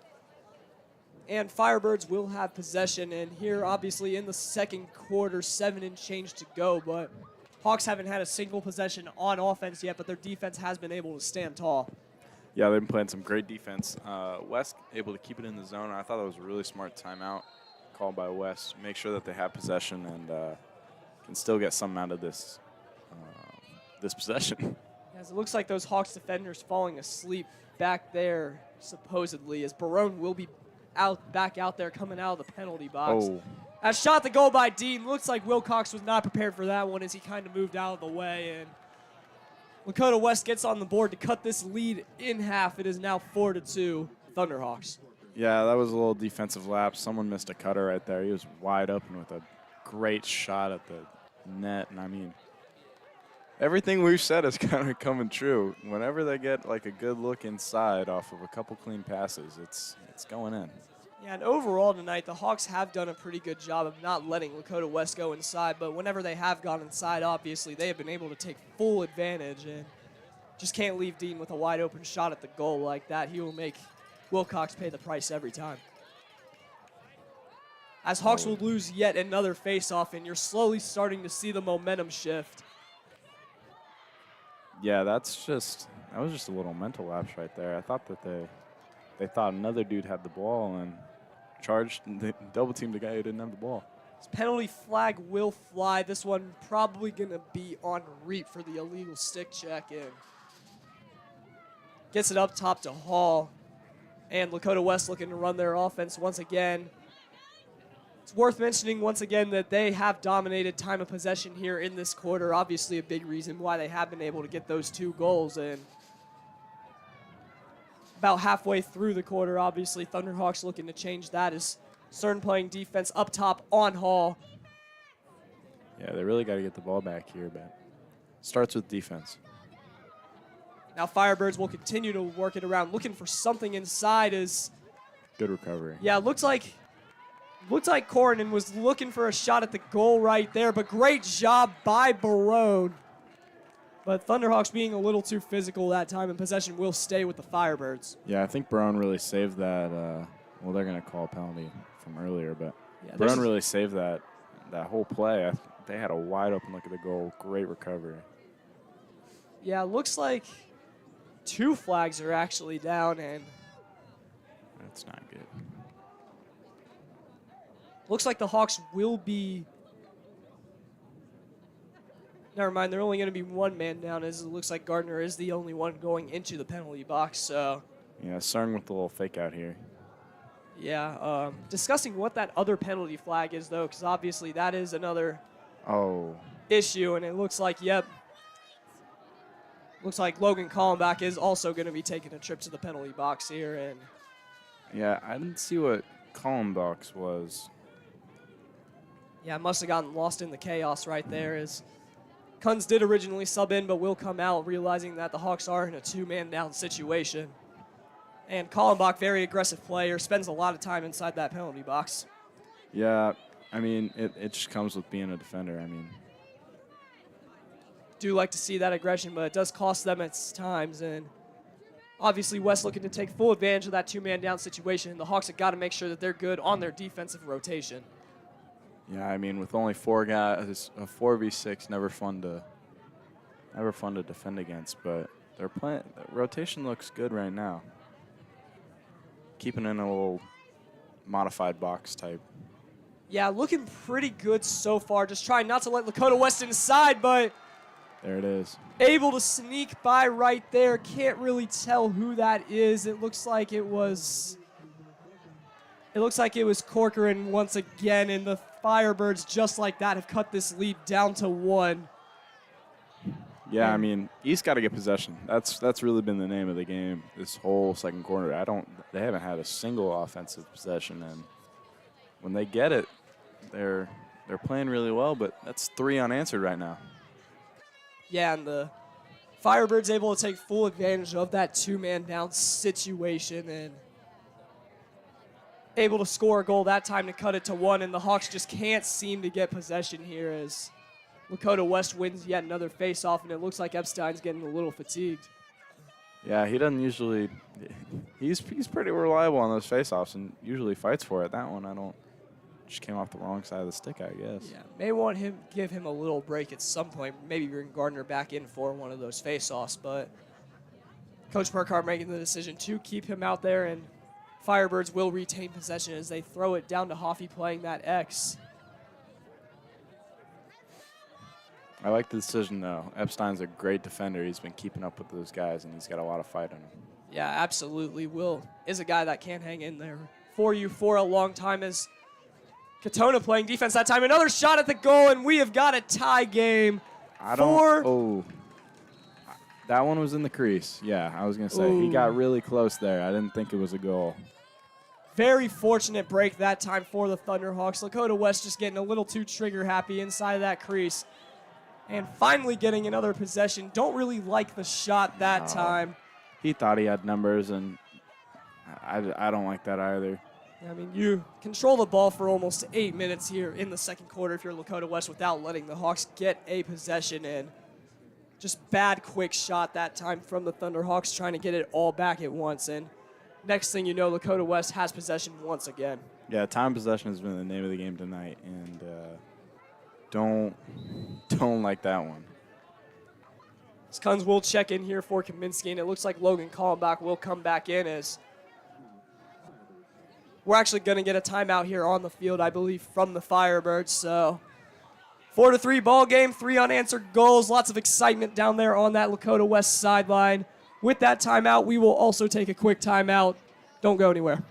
And Firebirds will have possession. And here, obviously, in the second quarter, 7 and change to go. But Hawks haven't had a single possession on offense yet, but their defense has been able to stand tall. Yeah, they've been playing some great defense. West able to keep it in the zone. I thought that was a really smart timeout called by West. Make sure that they have possession and can still get something out of this this possession. As it looks like those Hawks defenders falling asleep back there, supposedly, as Barone will be back out there coming out of the penalty box. Oh. A shot the goal by Dean. Looks like Wilcox was not prepared for that one as he kind of moved out of the way. And Lakota West gets on the board to cut this lead in half. It is now 4-2 Thunderhawks. Yeah, that was a little defensive lapse. Someone missed a cutter right there. He was wide open with a great shot at the net. And I mean, everything we've said is kind of coming true. Whenever they get like a good look inside off of a couple clean passes, it's going in. Yeah, and overall tonight, the Hawks have done a pretty good job of not letting Lakota West go inside, but whenever they have gone inside, obviously, they have been able to take full advantage and just can't leave Dean with a wide open shot at the goal like that. He will make Wilcox pay the price every time. As Hawks will lose yet another face-off, and you're slowly starting to see the momentum shift. Yeah, that was just a little mental lapse right there. I thought that they thought another dude had the ball and charged and double teamed the guy who didn't have the ball. This penalty flag will fly. This one probably going to be on Reap for the illegal stick check in. Gets it up top to Hall. And Lakota West looking to run their offense once again. It's worth mentioning once again that they have dominated time of possession here in this quarter. Obviously a big reason why they have been able to get those 2 goals. And about halfway through the quarter, obviously, Thunderhawks looking to change that as Stern playing defense up top on Hall. Yeah, they really got to get the ball back here, but starts with defense. Now Firebirds will continue to work it around, looking for something inside as... Good recovery. Yeah, looks like Coronan was looking for a shot at the goal right there, but great job by Barone. But Thunderhawks being a little too physical that time, and possession will stay with the Firebirds. Yeah, I think Barone really saved that. Well, they're going to call a penalty from earlier, but Yeah, Barone really saved that whole play. They had a wide open look at the goal. Great recovery. Yeah, looks like 2 flags are actually down, and That's not good. looks like the Hawks will be... Never mind, they're only going to be 1 man down, as it looks like Gardner is the only one going into the penalty box. So, Yeah, Sung with the little fake out here. yeah, discussing what that other penalty flag is, though, because obviously that is another issue, and it looks like, looks like Logan Callenbach is also going to be taking a trip to the penalty box here. And Yeah, I didn't see what Callenbach's was. yeah, must have gotten lost in the chaos right there, as Kunz did originally sub in, but will come out realizing that the Hawks are in a 2-man down situation. And Callenbach, very aggressive player, spends a lot of time inside that penalty box. Yeah, I mean, it just comes with being a defender. I mean, Do like to see that aggression, but it does cost them at times. And obviously West looking to take full advantage of that 2-man down situation. The Hawks have got to make sure that they're good on their defensive rotation. yeah, I mean, with only 4 guys, a 4v6, never fun to defend against. But their rotation looks good right now. Keeping in a little modified box type. Yeah, looking pretty good so far. Just trying not to let Lakota West inside, but There it is. able to sneak by right there. Can't really tell who that is. It looks like it was Corcoran once again, and the Firebirds, just like that, have cut this lead down to 1. Yeah, I mean, East got to get possession. That's really been the name of the game this whole second quarter. They haven't had a single offensive possession, and when they get it, they're playing really well. But that's 3 unanswered right now. Yeah, and the Firebirds able to take full advantage of that 2-man down situation and able to score a goal that time to cut it to 1. And the Hawks just can't seem to get possession here as Lakota West wins yet another face-off, and it looks like Epstein's getting a little fatigued. Yeah, he doesn't usually. He's pretty reliable on those faceoffs and usually fights for it. That one, I don't. Just came off the wrong side of the stick, I guess. Yeah, may want him give him a little break at some point. Maybe bring Gardner back in for one of those faceoffs, but Coach Burkhart making the decision to keep him out there, and Firebirds will retain possession as they throw it down to Hoffey playing that X. I like the decision, though. Epstein's a great defender. He's been keeping up with those guys, and he's got a lot of fight in him. Yeah, absolutely. Will is a guy that can hang in there for you for a long time. As Katona playing defense that time. Another shot at the goal, and we have got a tie game. Oh, that one was in the crease. Yeah, I was going to say, he got really close there. I didn't think it was a goal. Very fortunate break that time for the Thunderhawks. Lakota West just getting a little too trigger happy inside of that crease. And finally getting another possession. Don't really like the shot that time. He thought he had numbers, and I don't like that either. I mean, you control the ball for almost 8 minutes here in the second quarter if you're Lakota West without letting the Hawks get a possession in. Just bad, quick shot that time from the Thunderhawks trying to get it all back at once. And next thing you know, Lakota West has possession once again. Yeah, time possession has been the name of the game tonight, and don't like that one. Skuns will check in here for Kaminsky, and it looks like Logan Kallenbach will come back in as we're actually going to get a timeout here on the field, I believe, from the Firebirds. So 4-3 ball game, 3 unanswered goals, lots of excitement down there on that Lakota West sideline. With that timeout, we will also take a quick timeout. Don't go anywhere.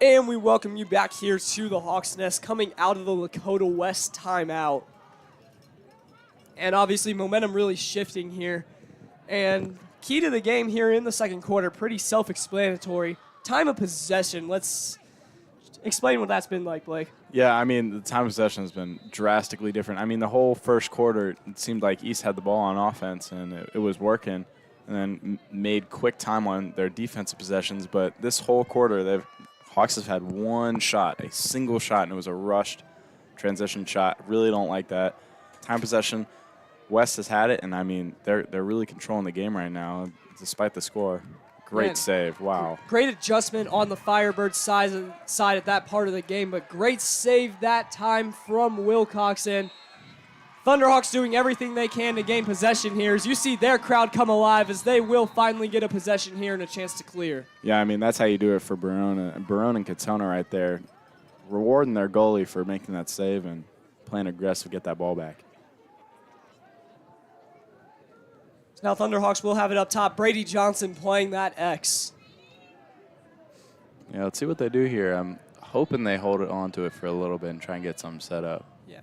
And we welcome you back here to the Hawks Nest coming out of the Lakota West timeout. And obviously momentum really shifting here. And key to the game here in the second quarter, pretty self-explanatory. Time of possession. Let's explain what that's been like, Blake. Yeah, I mean, the time of possession has been drastically different. I mean, the whole first quarter, it seemed like East had the ball on offense, and it was working, and then made quick time on their defensive possessions. But this whole quarter, Hawks have had one shot, a single shot, and it was a rushed transition shot. Really don't like that. Time possession, West has had it, and I mean, they're really controlling the game right now, despite the score. Great save, wow. Great adjustment on the Firebirds side at that part of the game, but great save that time from Wilcox. And Thunderhawks doing everything they can to gain possession here. As you see their crowd come alive as they will finally get a possession here and a chance to clear. Yeah, I mean, that's how you do it for Barone. Barone and Katona right there, rewarding their goalie for making that save and playing aggressive, get that ball back. Now Thunderhawks will have it up top. Brady Johnson playing that X. Yeah, let's see what they do here. I'm hoping they hold it on to it for a little bit and try and get something set up. Yeah.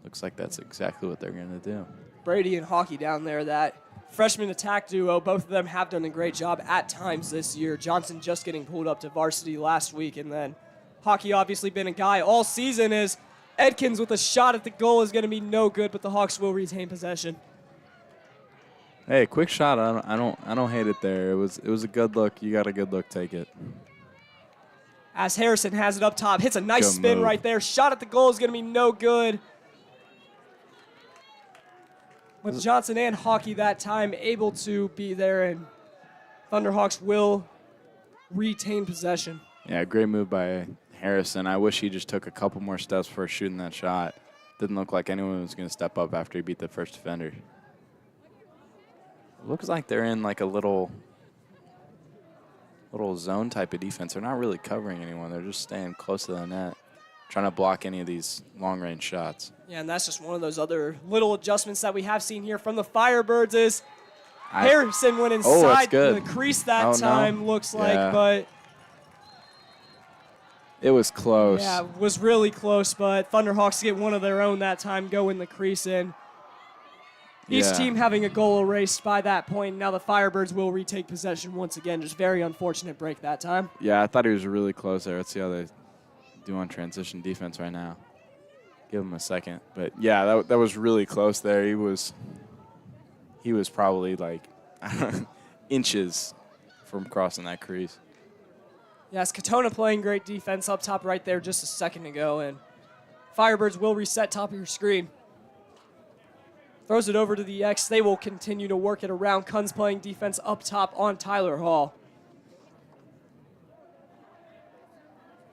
Looks like that's exactly what they're going to do. Brady and Hockey down there, that freshman attack duo, both of them have done a great job at times this year. Johnson just getting pulled up to varsity last week, and then Hockey obviously been a guy all season. As Edkins with a shot at the goal is going to be no good, but the Hawks will retain possession. Hey, quick shot. I don't hate it there. It was a good look. You got a good look. Take it. As Harrison has it up top, hits a nice spin right there. Shot at the goal is going to be no good. With Johnson and Hockey that time able to be there, and Thunderhawks will retain possession. Yeah, great move by Harrison. I wish he just took a couple more steps before shooting that shot. Didn't look like anyone was going to step up after he beat the first defender. Looks like they're in like a little little zone type of defense. They're not really covering anyone. They're just staying close to the net, trying to block any of these long-range shots. Yeah, and that's just one of those other little adjustments that we have seen here from the Firebirds is Harrison went inside the crease that time, looks like, but it was close. Yeah, it was really close, but Thunderhawks get one of their own that time, go in the crease in. Each team having a goal erased by that point. Now the Firebirds will retake possession once again. Just very unfortunate break that time. Yeah, I thought he was really close there. Let's see how they do on transition defense right now. Give him a second. But, yeah, that was really close there. He was probably, like, inches from crossing that crease. Yes, Katona playing great defense up top right there just a second ago. And Firebirds will reset top of your screen. Throws it over to the X. They will continue to work it around. Kunz playing defense up top on Tyler Hall.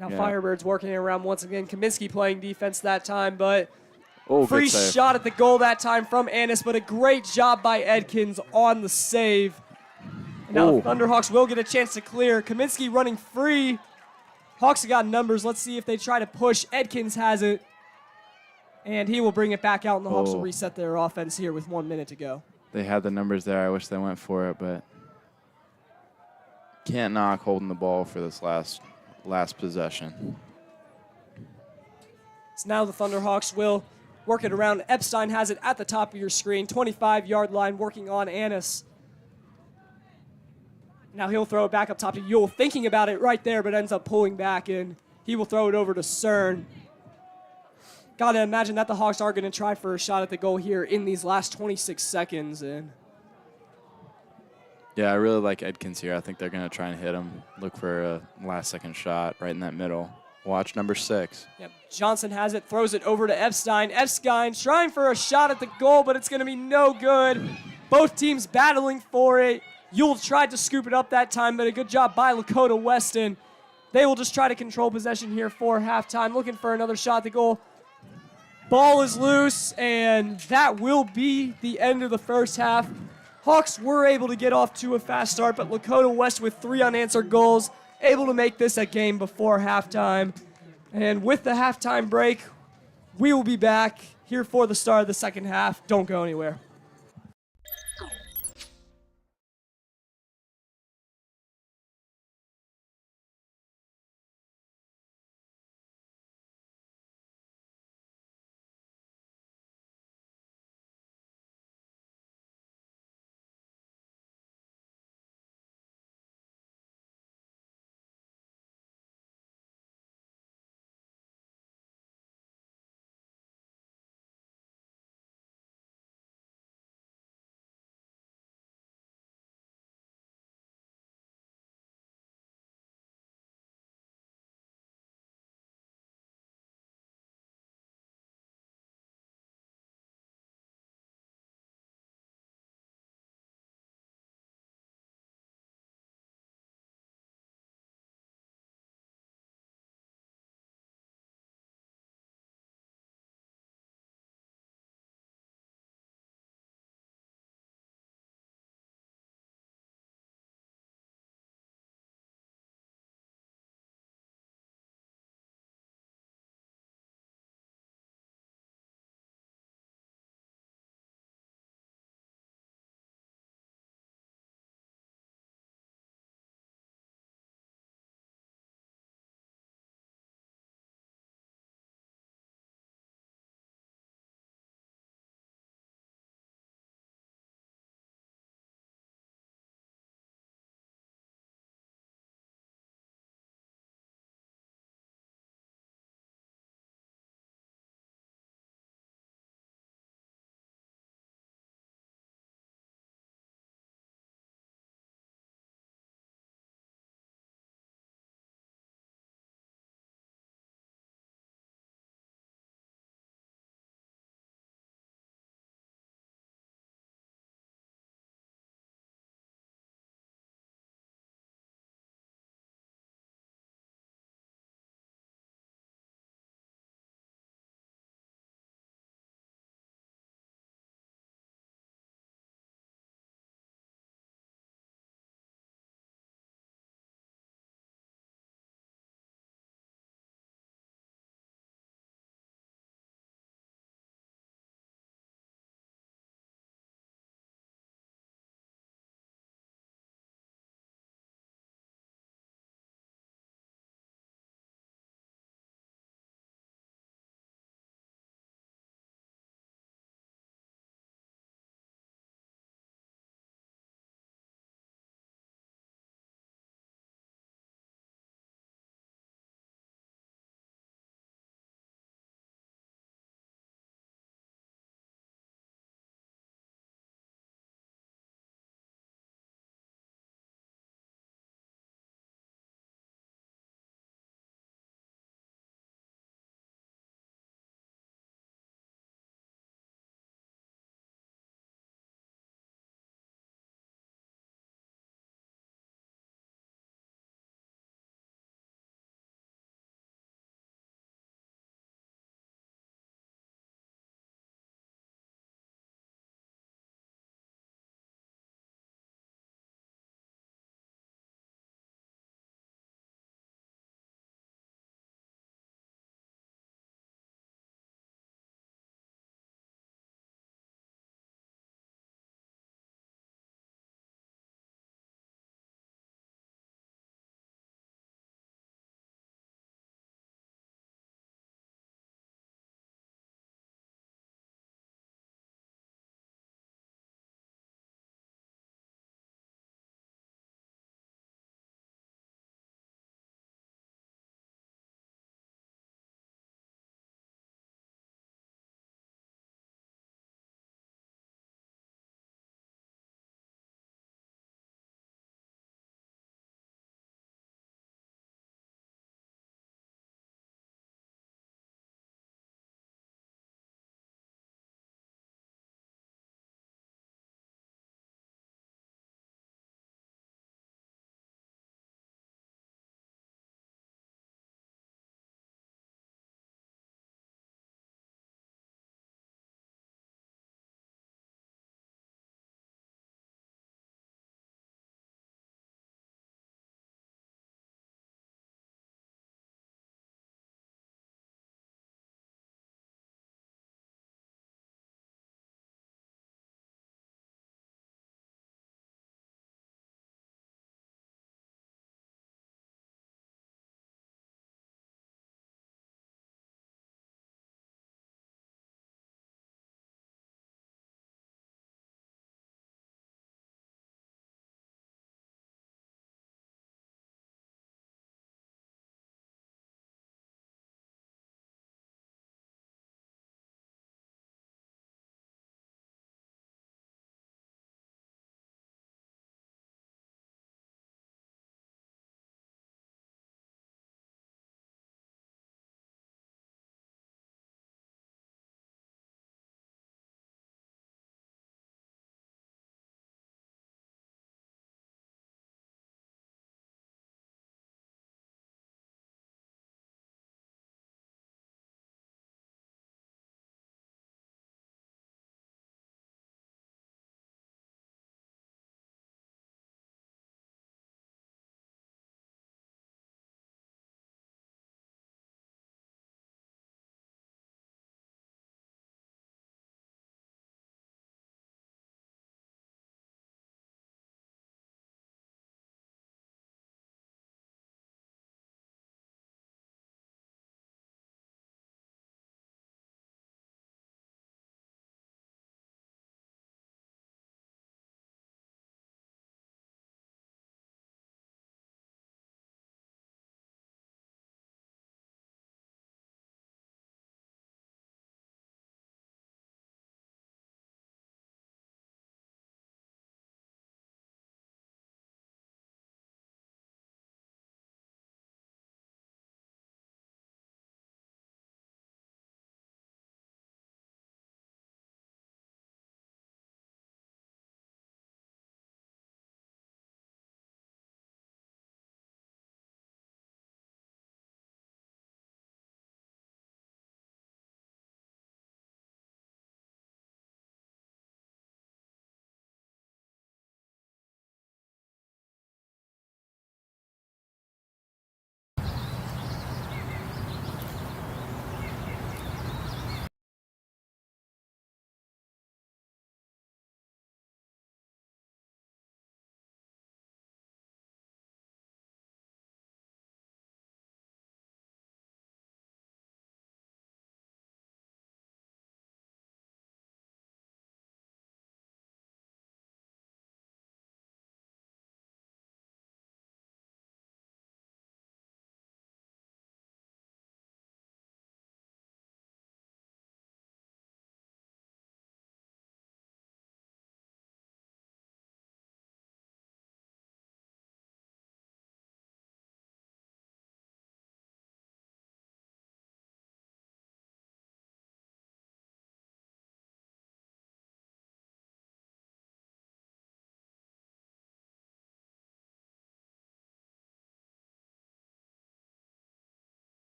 Now Firebirds working it around once again. Kaminsky playing defense that time, but free shot at the goal that time from Annis, but a great job by Edkins on the save. And now the Thunderhawks will get a chance to clear. Kaminsky running free. Hawks have got numbers. Let's see if they try to push. Edkins has it. And he will bring it back out, and the Hawks will reset their offense here with 1 minute to go. They had the numbers there. I wish they went for it, but can't knock holding the ball for this last possession. So now the Thunderhawks will work it around. Epstein has it at the top of your screen, 25-yard line, working on Annis. Now he'll throw it back up top to Yule, thinking about it right there, but ends up pulling back, and he will throw it over to Cern. Got to imagine that the Hawks are going to try for a shot at the goal here in these last 26 seconds. And yeah, I really like Edkins here. I think they're going to try and hit him. Look for a last-second shot right in that middle. Watch number 6. Yep, Johnson has it, throws it over to Epstein. Epstein trying for a shot at the goal, but it's going to be no good. Both teams battling for it. Yule tried to scoop it up that time, but a good job by Lakota Weston. They will just try to control possession here for halftime, looking for another shot at the goal. Ball is loose, and that will be the end of the first half. Hawks were able to get off to a fast start, but Lakota West with 3 unanswered goals, able to make this a game before halftime. And with the halftime break, we will be back here for the start of the second half. Don't go anywhere.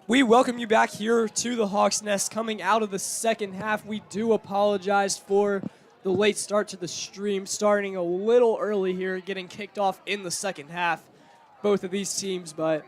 We welcome you back here to the Hawks Nest coming out of the second half. We do apologize for the late start to the stream, starting a little early here, getting kicked off in the second half, both of these teams, but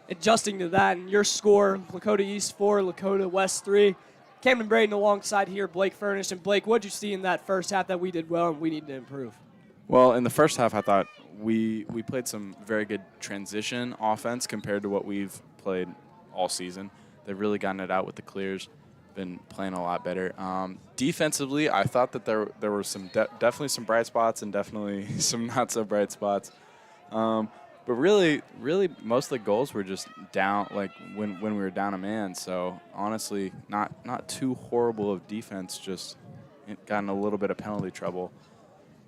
adjusting to that. And your score, Lakota East 4, Lakota West 3. Camden Braden alongside here, Blake Furnish. And Blake, what did you see in that first half that we did well and we need to improve? Well, in the first half, I thought we played some very good transition offense compared to what we've played all season. They've really gotten it out with the clears, been playing a lot better. Defensively, I thought that there were some definitely some bright spots and definitely some not so bright spots. But really, most of the goals were just down, like when we were down a man. So honestly, not too horrible of defense, just gotten a little bit of penalty trouble.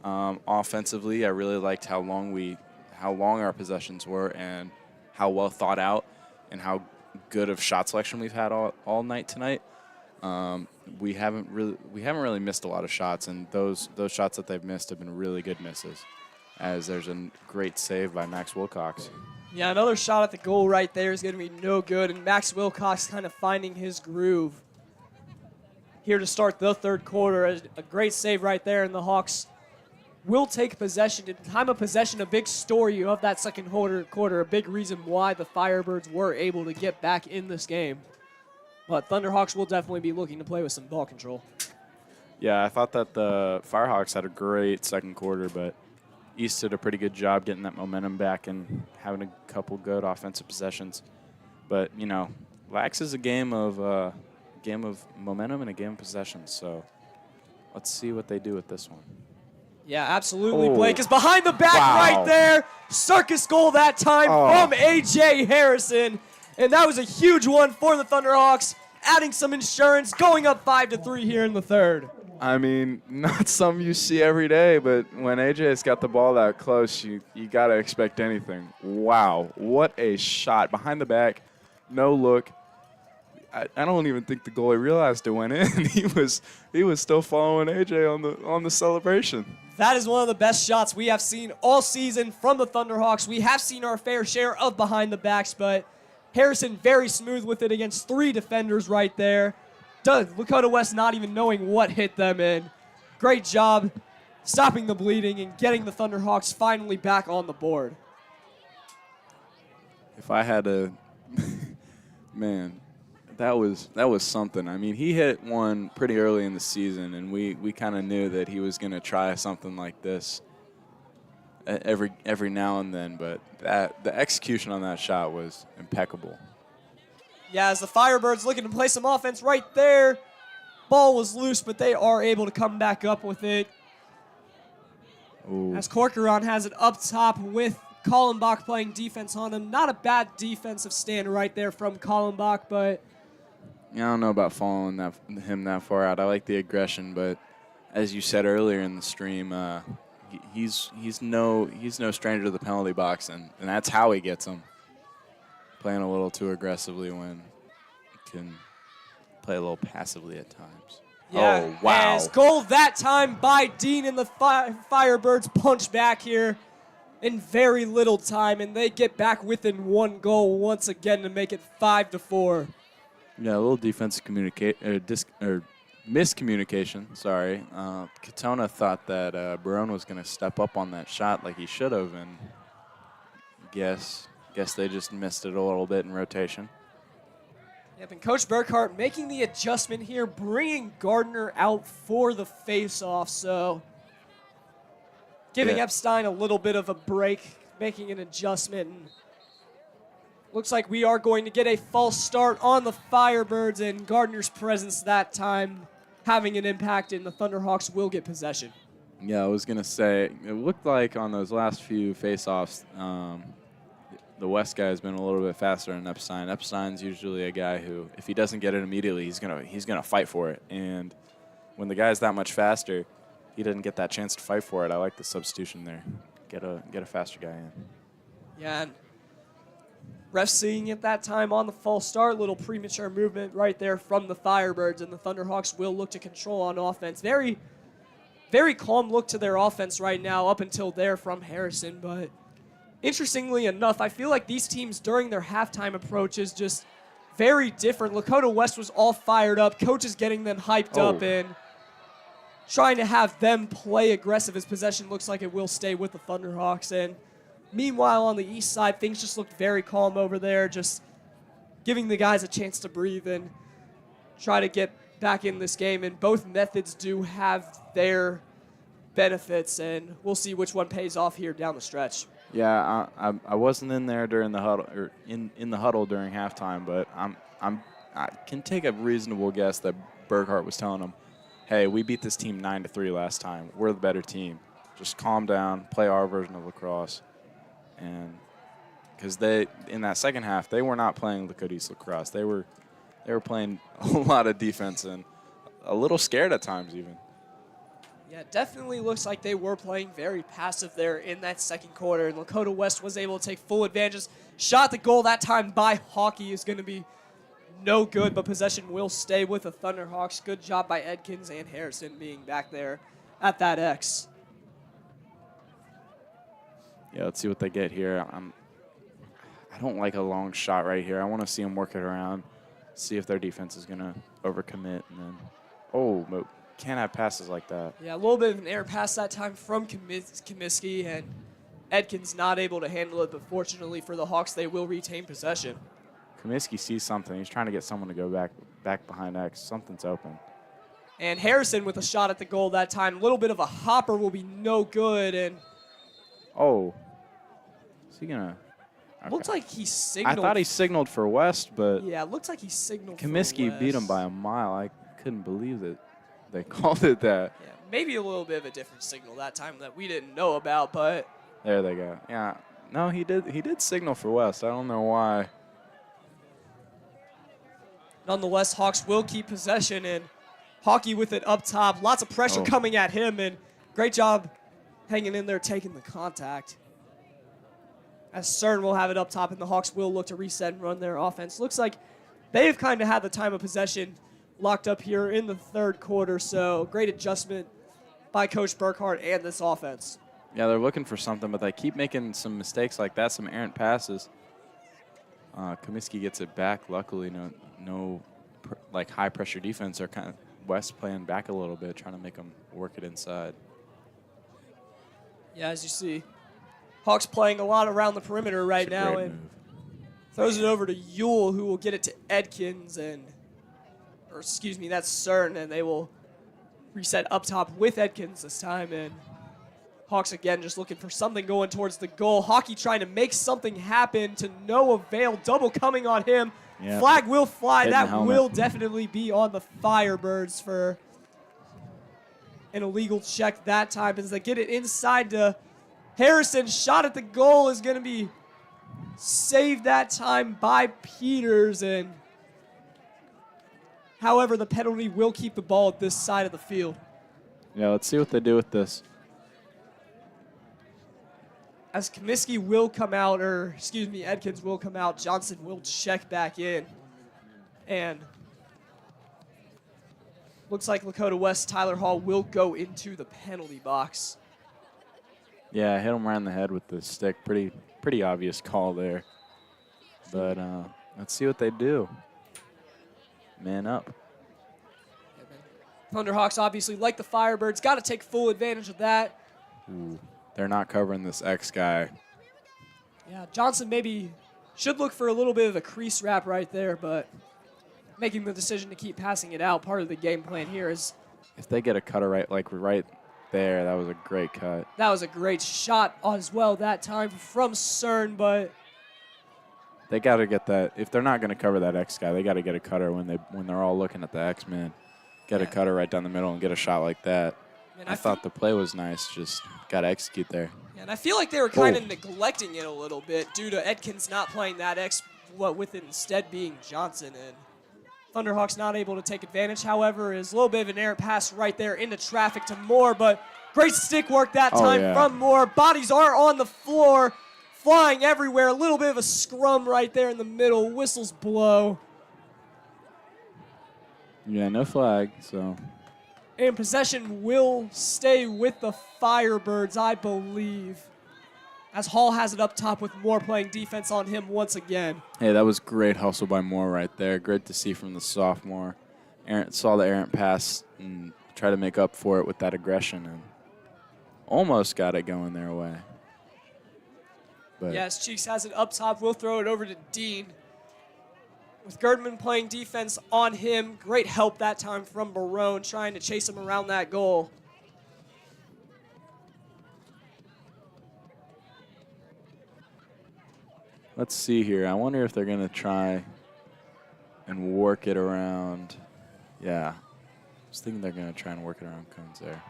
Offensively, I really liked how long our possessions were and how well thought out and how good of shot selection we've had all night tonight. We haven't really missed a lot of shots, and those shots that they've missed have been really good misses, as there's a great save by Max Wilcox. Yeah, another shot at the goal right there is going to be no good, and Max Wilcox kind of finding his groove here to start the third quarter. A great save right there, and the Hawks will take possession. In time of possession, a big story of that second quarter, a big reason why the Firebirds were able to get back in this game. But Thunderhawks will definitely be looking to play with some ball control. Yeah, I thought that the Firehawks had a great second quarter, but East did a pretty good job getting that momentum back and having a couple good offensive possessions. But, you know, Lax is a game of momentum and a game of possessions, so let's see what they do with this one. Yeah, absolutely. Blake is behind the back right there. Circus goal that time from A.J. Harrison. And that was a huge one for the Thunderhawks, adding some insurance, going up 5-3 here in the third. I mean, not something you see every day, but when AJ's got the ball that close, you got to expect anything. Wow, what a shot. Behind the back, no look. I don't even think the goalie realized it went in. He was still following AJ on the celebration. That is one of the best shots we have seen all season from the Thunderhawks. We have seen our fair share of behind the backs, but Harrison very smooth with it against 3 defenders right there. Lakota West not even knowing what hit them in. Great job stopping the bleeding and getting the Thunderhawks finally back on the board. If I had a man, that was something. I mean, he hit one pretty early in the season, and we kind of knew that he was going to try something like this every now and then. But the execution on that shot was impeccable. Yeah, as the Firebirds looking to play some offense right there. Ball was loose, but they are able to come back up with it. Ooh. As Corcoran has it up top with Kallenbach playing defense on him. Not a bad defensive stand right there from Kallenbach, but Yeah, I don't know about following him that far out. I like the aggression, but as you said earlier in the stream, he's no stranger to the penalty box, and that's how he gets them. Playing a little too aggressively when he can play a little passively at times. yeah, Oh, wow. as goal that time by Dean, and the Firebirds punch back here in very little time, and they get back within 1 goal once again to make it 5-4. Yeah, a little defensive miscommunication. Sorry, Katona thought that Barone was going to step up on that shot like he should have, and guess they just missed it a little bit in rotation. Yep, and Coach Burkhart making the adjustment here, bringing Gardner out for the face-off, so giving Epstein a little bit of a break, making an adjustment. And looks like we are going to get a false start on the Firebirds, and Gardner's presence that time having an impact, and the Thunderhawks will get possession. Yeah, I was going to say, it looked like on those last few face-offs, the West guy has been a little bit faster than Epstein. Epstein's usually a guy who, if he doesn't get it immediately, he's gonna fight for it. And when the guy's that much faster, he doesn't get that chance to fight for it. I like the substitution there. Get a faster guy in. Yeah, and ref seeing it that time on the false start, little premature movement right there from the Firebirds, and the Thunderhawks will look to control on offense. Very, very calm look to their offense right now up until there from Harrison, but interestingly enough, I feel like these teams during their halftime approach is just very different. Lakota West was all fired up. Coaches getting them hyped up and trying to have them play aggressive as possession looks like it will stay with the Thunderhawks. And meanwhile, on the east side, things just looked very calm over there, just giving the guys a chance to breathe and try to get back in this game. And both methods do have their benefits, and we'll see which one pays off here down the stretch. Yeah, I wasn't in there during the huddle or in the huddle during halftime, but I can take a reasonable guess that Burkhart was telling them, "Hey, we beat this team 9-3 last time. We're the better team. Just calm down, play our version of lacrosse." And because they in that second half they were not playing Lakota lacrosse. They were playing a lot of defense and a little scared at times even. Yeah, it definitely looks like they were playing very passive there in that second quarter, and Lakota West was able to take full advantage. Shot the goal that time by Hockey is going to be no good, but possession will stay with the Thunderhawks. Good job by Edkins and Harrison being back there at that X. Yeah, let's see what they get here. I don't like a long shot right here. I want to see them work it around, see if their defense is going to overcommit, and then, but can't have passes like that. Yeah, a little bit of an error pass that time from Comiskey, and Edkins not able to handle it, but fortunately for the Hawks, they will retain possession. Comiskey sees something. He's trying to get someone to go back behind X. Something's open. And Harrison with a shot at the goal that time. A little bit of a hopper will be no good, and is he gonna? Okay. Looks like he signaled. I thought he signaled for West, but yeah, it looks like he signaled Comiskey for West. beat him by a mile. I couldn't believe that they called it that. Yeah, maybe a little bit of a different signal that time that we didn't know about, but there they go. Yeah, no, he did signal for West. I don't know why. Nonetheless, Hawks will keep possession, and Hockey with it up top. Lots of pressure coming at him, and great job hanging in there, taking the contact. As CERN will have it up top, and the Hawks will look to reset and run their offense. Looks like they've kind of had the time of possession locked up here in the third quarter, so great adjustment by Coach Burkhart and this offense. Yeah, they're looking for something, but they keep making some mistakes like that, some errant passes. Comiskey gets it back. Luckily, no like high-pressure defense. They're kind of West playing back a little bit, trying to make them work it inside. Yeah, as you see, Hawks playing a lot around the perimeter right now, and throws it over to Yule, who will get it to Edkins, that's CERN, and they will reset up top with Edkins this time, and Hawks again just looking for something going towards the goal. Hockey trying to make something happen to no avail. Double coming on him. Yep. Flag will fly. That will definitely be on the Firebirds for an illegal check that time as they get it inside to Harrison. Shot at the goal is going to be saved that time by Peters, and however, the penalty will keep the ball at this side of the field. Yeah, let's see what they do with this. As Comiskey will come out, Edkins will come out, Johnson will check back in. And looks like Lakota West, Tyler Hall will go into the penalty box. Yeah, I hit him right in the head with the stick. Pretty obvious call there. But let's see what they do. Man up. Thunderhawks obviously, like the Firebirds, got to take full advantage of that. Ooh. They're not covering this X guy. Yeah, Johnson maybe should look for a little bit of a crease wrap right there, but making the decision to keep passing it out, part of the game plan here is... If they get a cutter right there, that was a great cut. That was a great shot as well that time from CERN, but... They got to get that. If they're not going to cover that X guy, they got to get a cutter when they're all looking at the X-man. Get a cutter right down the middle and get a shot like that. I thought the play was nice, just got to execute there. Yeah, and I feel like they were kind of neglecting it a little bit due to Edkins not playing that X, with it instead being Johnson. And Thunderhawks not able to take advantage, however, is a little bit of an error pass right there into traffic to Moore, but great stick work that time from Moore. Bodies are on the floor, flying everywhere. A little bit of a scrum right there in the middle. Whistles blow. Yeah, no flag, so... And possession will stay with the Firebirds, I believe. as Hall has it up top with Moore playing defense on him once again. Hey, that was great hustle by Moore right there. Great to see from the sophomore. Saw the errant pass and try to make up for it with that aggression and almost got it going their way. But Yes, Cheeks has it up top. We'll throw it over to Dean. With Girdman playing defense on him. Great help that time from Barone trying to chase him around that goal. let's see here. I wonder if they're going to try and work it around. Yeah. I was thinking they're going to try and work it around Cones there.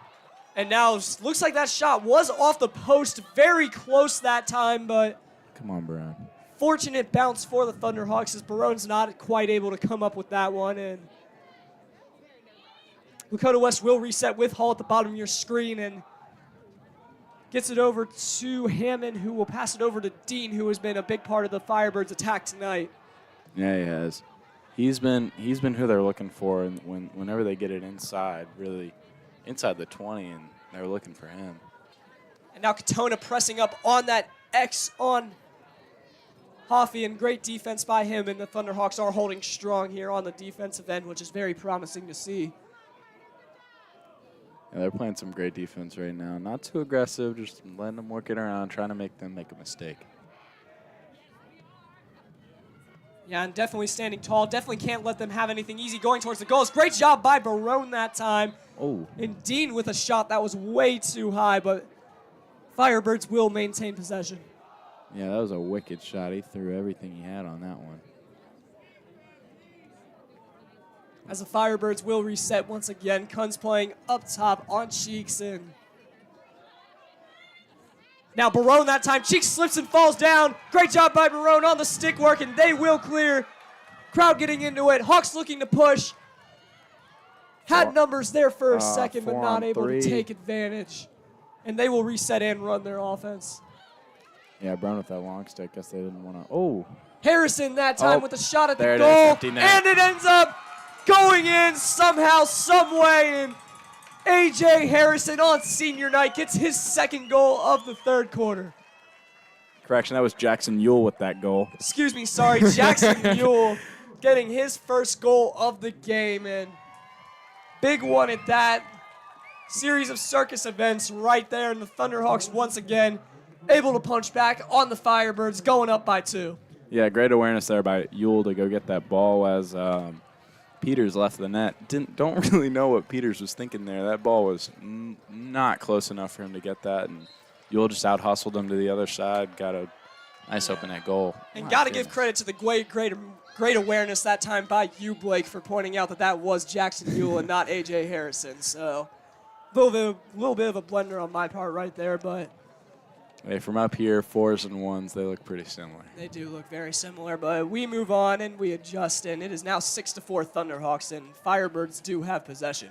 And now looks like that shot was off the post. Very close that time, but Come on, Brown. fortunate bounce for the Thunderhawks as Barone's not quite able to come up with that one. And Lakota West will reset with Hall at the bottom of your screen and gets it over to Hammond, who will pass it over to Dean, who has been a big part of the Firebirds' attack tonight. Yeah, he has. He's been who they're looking for, and whenever they get it inside, really inside the 20, and they're looking for him. And now Katona pressing up on that X on Hoffy, and great defense by him, and the Thunderhawks are holding strong here on the defensive end, which is very promising to see. Yeah, they're playing some great defense right now. Not too aggressive, just letting them work it around, trying to make them make a mistake. Yeah, and definitely standing tall. Definitely can't let them have anything easy going towards the goals. Great job by Barone that time. Oh. And Dean with a shot that was way too high, but Firebirds will maintain possession. Yeah, that was a wicked shot. He threw everything he had on that one. As the Firebirds will reset once again. Kunz playing up top on Cheeks, and now Barone that time. Cheeks slips and falls down. Great job by Barone on the stick work, and they will clear. Crowd getting into it. Hawks looking to push. Had numbers there for a second, but not able to take advantage. And they will reset and run their offense. Yeah, Brown with that long stick. Guess they didn't want to. Oh. Harrison that time with a shot at the there it goal. is, empty net. And it ends up going in somehow, some way. And A.J. Harrison on senior night gets his second goal of the third quarter. Correction, that was Jackson Ewell with that goal. Excuse me, sorry. Jackson Mule getting his first goal of the game. And big one at that. Series of circus events right there. And the Thunderhawks once again able to punch back on the Firebirds, going up by 2. Yeah, great awareness there by Ewell to go get that ball as Peters left the net. Don't really know what Peters was thinking there. That ball was not close enough for him to get that, and Ewell just out-hustled him to the other side, got a nice open net goal. And got to give credit to the great awareness that time by you, Blake, for pointing out that that was Jackson Ewell and not A.J. Harrison. So a little bit of a blender on my part right there, but hey, from up here, 4s and 1s, they look pretty similar. they do look very similar, but we move on and we adjust, and it is now 6-4 Thunderhawks, and Firebirds do have possession.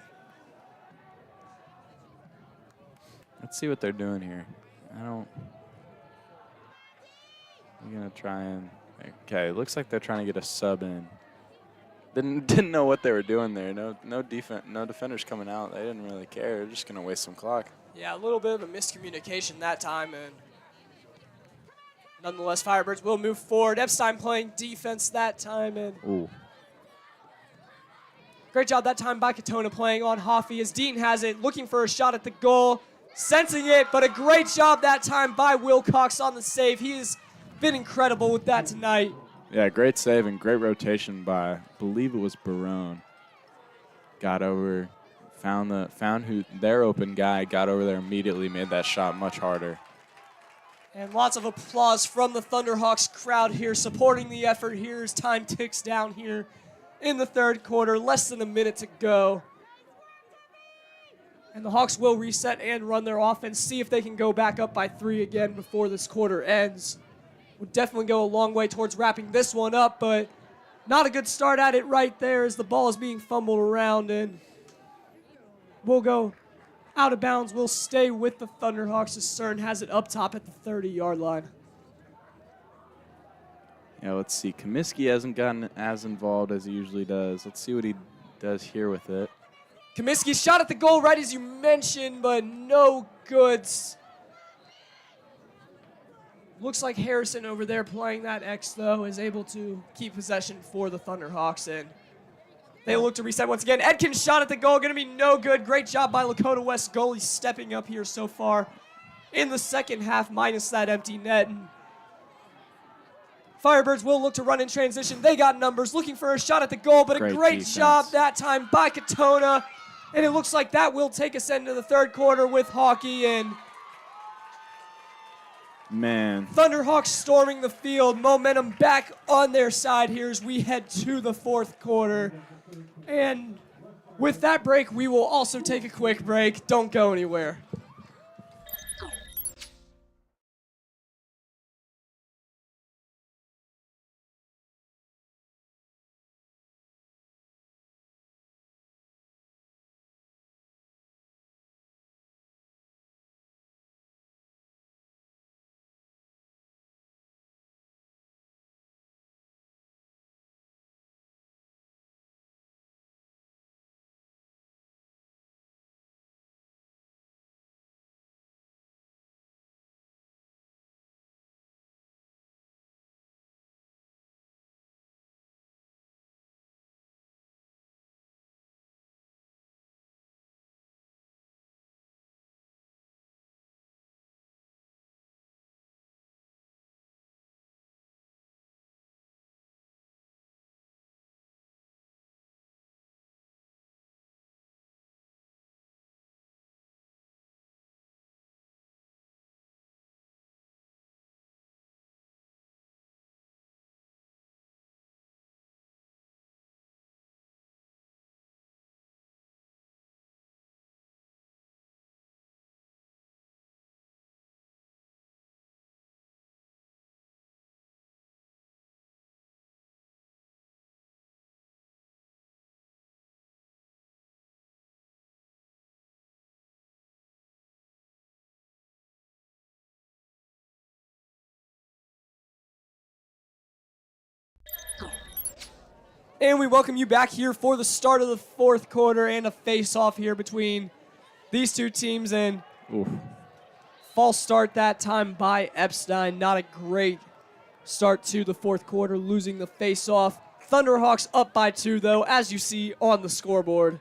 Let's see what they're doing here. We're going to try and, okay, looks like they're trying to get a sub in. Didn't know what they were doing there. No defenders coming out. They didn't really care. They're just going to waste some clock. Yeah, a little bit of a miscommunication that time, and nonetheless, Firebirds will move forward. Epstein playing defense that time, and Ooh. great job that time by Katona playing on Hoffy as Dean has it, looking for a shot at the goal, sensing it, but a great job that time by Wilcox on the save. He has been incredible with that tonight. Yeah, great save and great rotation by, I believe it was Barone. Got over, found who their open guy, got over there immediately, made that shot much harder. And lots of applause from the Thunderhawks crowd here supporting the effort here as time ticks down here in the third quarter. Less than a minute to go. And the Hawks will reset and run their offense, see if they can go back up by 3 again before this quarter ends. Would definitely go a long way towards wrapping this one up, but not a good start at it right there as the ball is being fumbled around, and we'll go out of bounds. We'll stay with the Thunderhawks as CERN has it up top at the 30-yard line. Yeah, let's see. Comiskey hasn't gotten as involved as he usually does. Let's see what he does here with it. Comiskey shot at the goal right as you mentioned, but no goods. Looks like Harrison over there playing that X, though, is able to keep possession for the Thunderhawks. And they look to reset once again. Edkins' shot at the goal, going to be no good. Great job by Lakota West goalie stepping up here so far in the second half, minus that empty net. And Firebirds will look to run in transition. They got numbers, looking for a shot at the goal, but a great job that time by Katona. And it looks like that will take us into the third quarter with hockey. And man, Thunderhawks storming the field. Momentum back on their side here as we head to the fourth quarter. And with that break, we will also take a quick break. Don't go anywhere. And we welcome you back here for the start of the fourth quarter and a face-off here between these two teams. And false start that time by Epstein. Not a great start to the fourth quarter, losing the face-off. Thunderhawks up by 2, though, as you see on the scoreboard.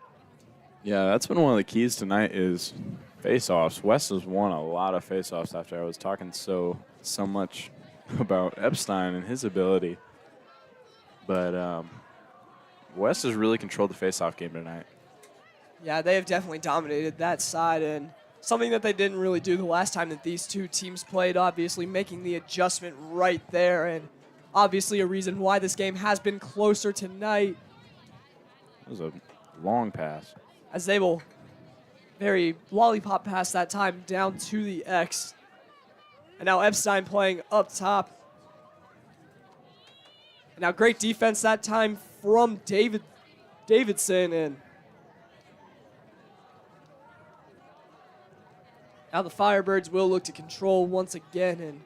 Yeah, that's been one of the keys tonight is face-offs. West has won a lot of face-offs after I was talking so much about Epstein and his ability. But West has really controlled the face-off game tonight. Yeah, they have definitely dominated that side, and something that they didn't really do the last time that these two teams played, obviously making the adjustment right there, and obviously a reason why this game has been closer tonight. It was a long pass. As they will very lollipop pass that time down to the X. And now Epstein playing up top. And now great defense that time from Davidson. And now the Firebirds will look to control once again and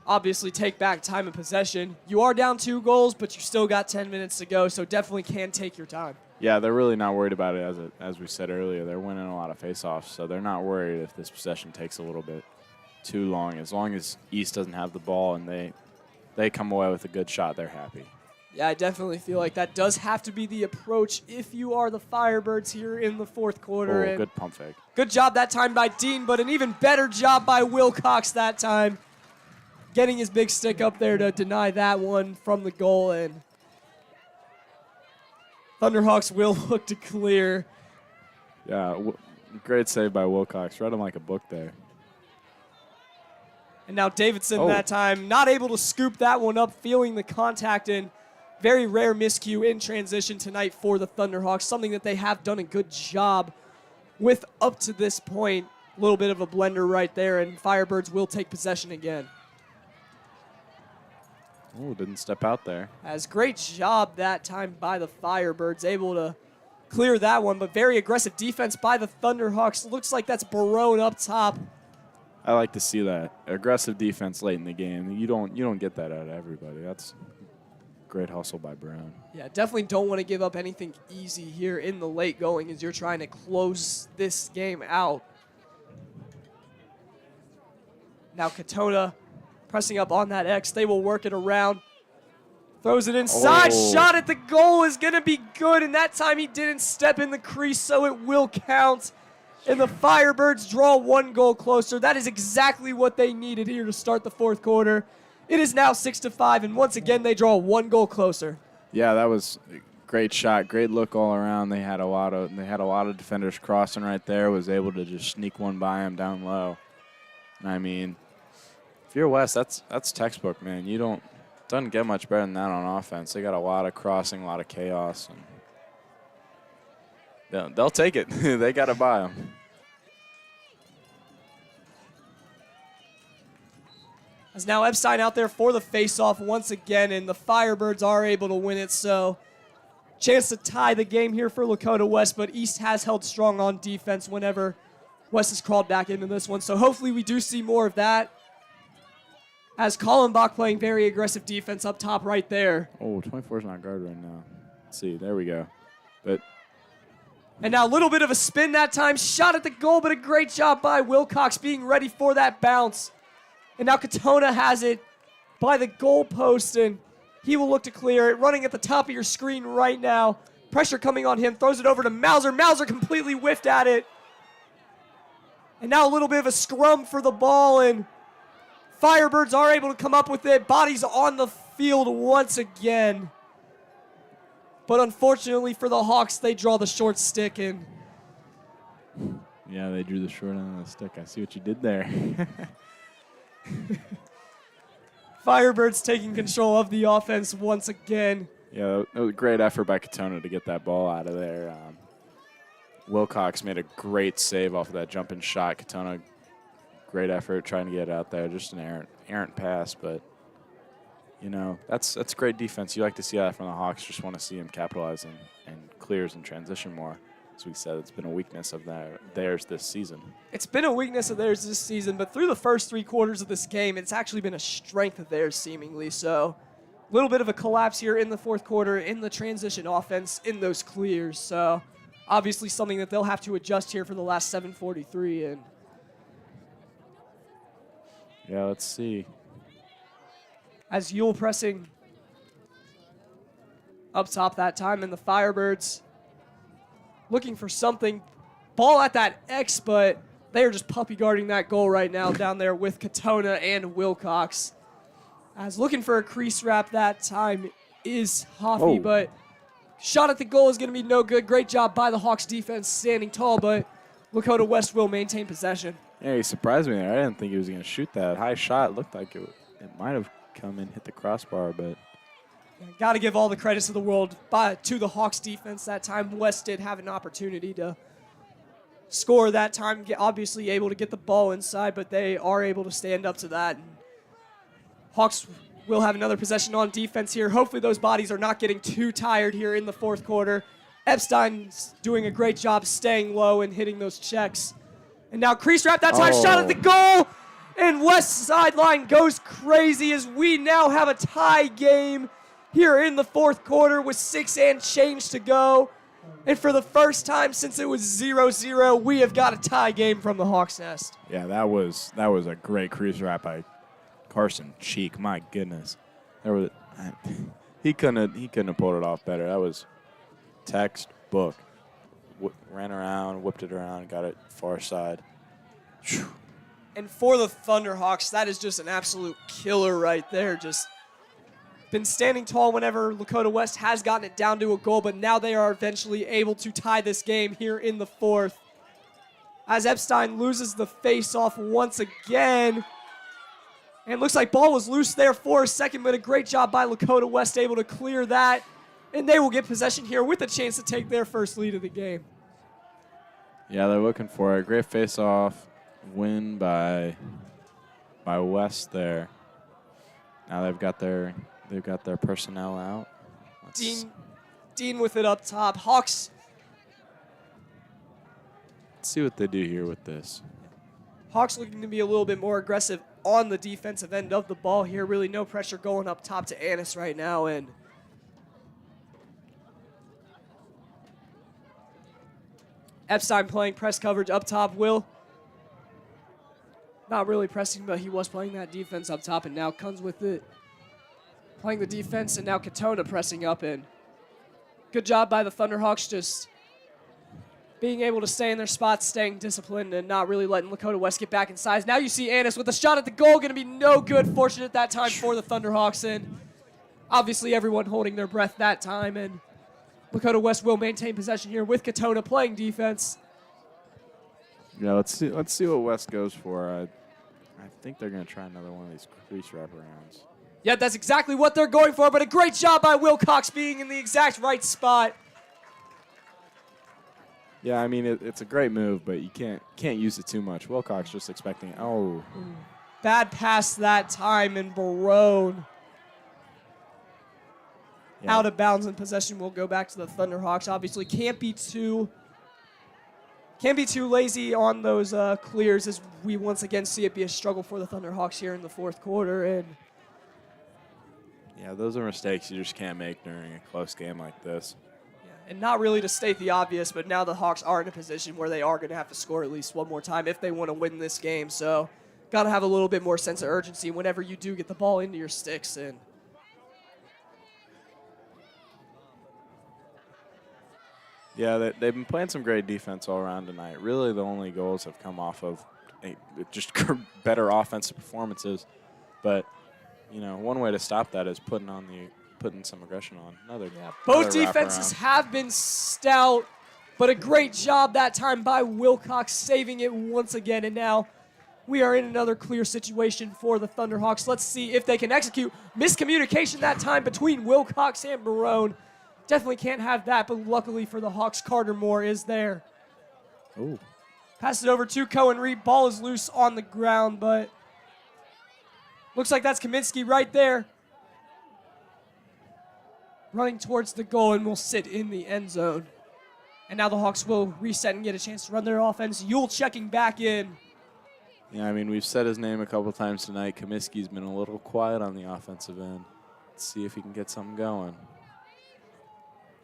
obviously take back time of possession. You are down 2 goals, but you still got 10 minutes to go, so definitely can take your time. Yeah, they're really not worried about it, as we said earlier. They're winning a lot of face-offs, so they're not worried if this possession takes a little bit too long. As long as East doesn't have the ball and they come away with a good shot, they're happy. Yeah, I definitely feel like that does have to be the approach if you are the Firebirds here in the fourth quarter. Oh, good pump fake. Good job that time by Dean, but an even better job by Wilcox that time. Getting his big stick up there to deny that one from the goal. And Thunderhawks will look to clear. Yeah, great save by Wilcox. Read him like a book there. And now Davidson that time not able to scoop that one up, feeling the contact, and very rare miscue in transition tonight for the Thunderhawks, something that they have done a good job with up to this point. A little bit of a blender right there, and Firebirds will take possession again. Oh, didn't step out there. As great job that time by the Firebirds, able to clear that one, but very aggressive defense by the Thunderhawks. Looks like that's Barone up top. I like to see that aggressive defense late in the game. You don't get that out of everybody. That's great hustle by Brown. Yeah, definitely don't want to give up anything easy here in the late going as you're trying to close this game out. Now Katona pressing up on that X. They will work it around. Throws it inside. Oh. Shot at the goal is going to be good. And that time he didn't step in the crease, so it will count. And the Firebirds draw 1 goal closer. That is exactly what they needed here to start the fourth quarter. It is now 6-5, and once again they draw 1 goal closer. Yeah, that was a great shot, great look all around. They had a lot of defenders crossing right there. Was able to just sneak one by him down low. And I mean, if you're West, that's textbook, man. Doesn't get much better than that on offense. They got a lot of crossing, a lot of chaos, and they'll take it. They got to buy them. As now Epstein out there for the face-off once again, and the Firebirds are able to win it, so chance to tie the game here for Lakota West, but East has held strong on defense whenever West has crawled back into this one, so hopefully we do see more of that. As Kallenbach playing very aggressive defense up top right there. Oh, 24's not guarded right now. Let's see, there we go. And now a little bit of a spin that time. Shot at the goal, but a great job by Wilcox being ready for that bounce. And now Katona has it by the goal post, and he will look to clear it. Running at the top of your screen right now. Pressure coming on him. Throws it over to Mauser. Mauser completely whiffed at it. And now a little bit of a scrum for the ball, and Firebirds are able to come up with it. Bodies on the field once again. But unfortunately for the Hawks, they draw the short stick. And yeah, they drew the short end of the stick. I see what you did there. Firebirds taking control of the offense once again. Yeah, it was a great effort by Katona to get that ball out of there. Wilcox made a great save off of that jumping shot. Katona, great effort trying to get it out there. Just an errant pass, but that's great defense. You like to see that from the Hawks. Just want to see them capitalize and clears and transition more. As we said, it's been a weakness of theirs this season. It's been a weakness of theirs this season, but through the first 3 quarters of this game, it's actually been a strength of theirs seemingly. So a little bit of a collapse here in the fourth quarter in the transition offense in those clears. So obviously something that they'll have to adjust here for the last 7:43. And yeah, let's see. As Yule pressing up top that time, and the Firebirds looking for something. Ball at that X, but they are just puppy guarding that goal right now down there with Katona and Wilcox. As looking for a crease wrap that time is Hoffy, but shot at the goal is going to be no good. Great job by the Hawks defense standing tall, but Lakota West will maintain possession. Yeah, he surprised me there. I didn't think he was going to shoot that. High shot looked like it might have come and hit the crossbar, but got to give all the credits of the world to the Hawks defense that time. West did have an opportunity to score that time, obviously able to get the ball inside, but they are able to stand up to that. And Hawks will have another possession on defense here. Hopefully those bodies are not getting too tired here in the fourth quarter. Epstein's doing a great job staying low and hitting those checks. And now crease wrap that time, shot at the goal, and West sideline goes crazy as we now have a tie game here in the fourth quarter with 6 and change to go. And for the first time since it was 0-0, we have got a tie game from the Hawks Nest. Yeah, that was a great crease wrap by Carson Cheek. My goodness. He couldn't have pulled it off better. That was textbook. Ran around, whipped it around, got it far side. Whew. And for the Thunderhawks, that is just an absolute killer right there. Just been standing tall whenever Lakota West has gotten it down to a goal, but now they are eventually able to tie this game here in the fourth. As Epstein loses the face-off once again. And looks like ball was loose there for a second, but a great job by Lakota West able to clear that. And they will get possession here with a chance to take their first lead of the game. Yeah, they're looking for a great face-off win by West there. Now they've got their personnel out. Dean with it up top. Hawks. Let's see what they do here with this. Hawks looking to be a little bit more aggressive on the defensive end of the ball here. Really no pressure going up top to Annis right now. And Epstein playing press coverage up top. Will not really pressing, but he was playing that defense up top, and now comes with it. Playing the defense, and now Katona pressing up in. Good job by the Thunderhawks, just being able to stay in their spots, staying disciplined, and not really letting Lakota West get back in size. Now you see Annis with a shot at the goal, going to be no good. Fortunate that time for the Thunderhawks, and obviously everyone holding their breath that time, and Lakota West will maintain possession here with Katona playing defense. Yeah, let's see what West goes for. I think they're going to try another one of these crease wraparounds. Yeah, that's exactly what they're going for, but a great job by Wilcox being in the exact right spot. Yeah, I mean, it's a great move, but you can't use it too much. Wilcox just expecting, oh. Bad pass that time, and Barone out of bounds, and possession will go back to the Thunderhawks. Obviously, can't be too lazy on those clears, as we once again see it be a struggle for the Thunderhawks here in the fourth quarter. And yeah, those are mistakes you just can't make during a close game like this. And not really to state the obvious, but now the Hawks are in a position where they are going to have to score at least one more time if they want to win this game. So got to have a little bit more sense of urgency whenever you do get the ball into your sticks. And yeah, they've been playing some great defense all around tonight. Really, the only goals have come off of just better offensive performances. But, you know, one way to stop that is putting some aggression on. Both defenses have been stout, but a great job that time by Wilcox saving it once again. And now we are in another clear situation for the Thunderhawks. Let's see if they can execute. Miscommunication that time between Wilcox and Barone. Definitely can't have that, but luckily for the Hawks, Carter Moore is there. Ooh. Pass it over to Cohen Reed. Ball is loose on the ground, but looks like that's Kaminsky right there. Running towards the goal and will sit in the end zone. And now the Hawks will reset and get a chance to run their offense. Yule checking back in. Yeah, I mean, we've said his name a couple times tonight. Kaminsky's been a little quiet on the offensive end. Let's see if he can get something going.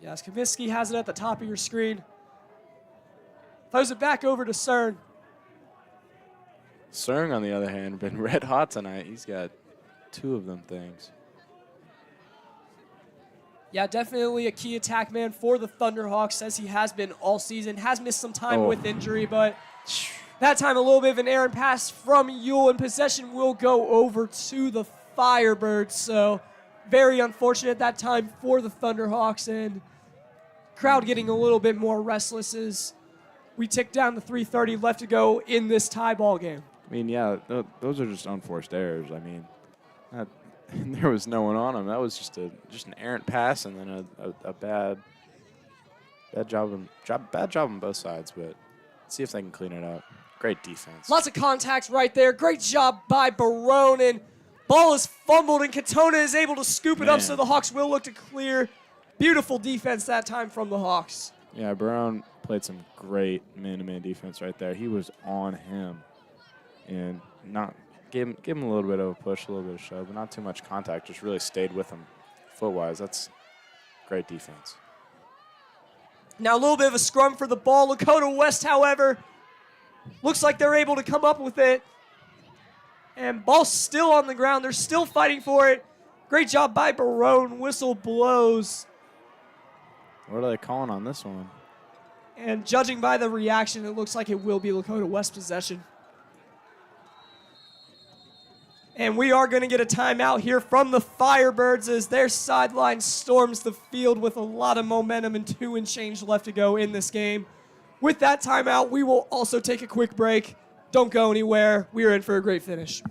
Yes, Kaminsky has it at the top of your screen. Throws it back over to Cern. Cern, on the other hand, been red hot tonight. He's got 2 of them things. Yeah, definitely a key attack man for the Thunderhawks, as he has been all season. Has missed some time with injury, but that time a little bit of an errant pass from Yule, and possession will go over to the Firebirds. So very unfortunate that time for the Thunderhawks, and crowd getting a little bit more restless as we tick down to 3:30 left to go in this tie ball game. I mean, yeah, those are just unforced errors. I mean, there was no one on him. That was just an errant pass, and then a bad job on both sides. But let's see if they can clean it up. Great defense. Lots of contacts right there. Great job by Barone, and ball is fumbled, and Katona is able to scoop it up, so the Hawks will look to clear. Beautiful defense that time from the Hawks. Yeah, Barone played some great man-to-man defense right there. He was on him, and gave him a little bit of a push, a little bit of shove, but not too much contact. Just really stayed with him foot-wise. That's great defense. Now a little bit of a scrum for the ball. Lakota West, however, looks like they're able to come up with it. And ball's still on the ground. They're still fighting for it. Great job by Barone. Whistle blows. What are they calling on this one? And judging by the reaction, it looks like it will be Lakota West possession. And we are going to get a timeout here from the Firebirds as their sideline storms the field with a lot of momentum and 2 and change left to go in this game. With that timeout, we will also take a quick break. Don't go anywhere. We are in for a great finish.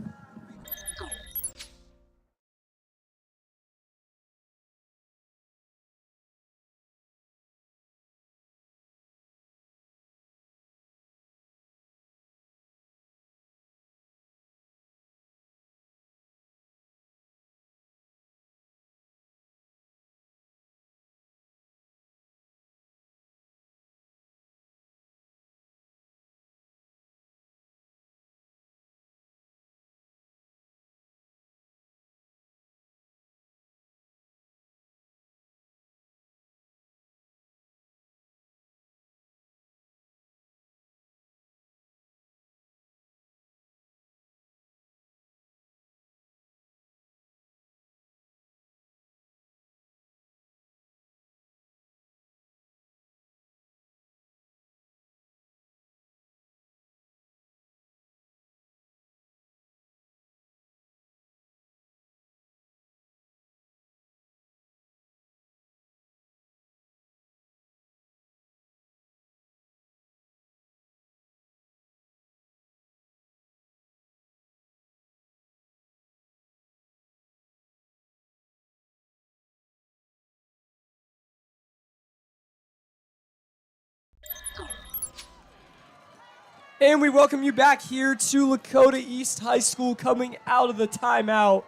And we welcome you back here to Lakota East High School coming out of the timeout.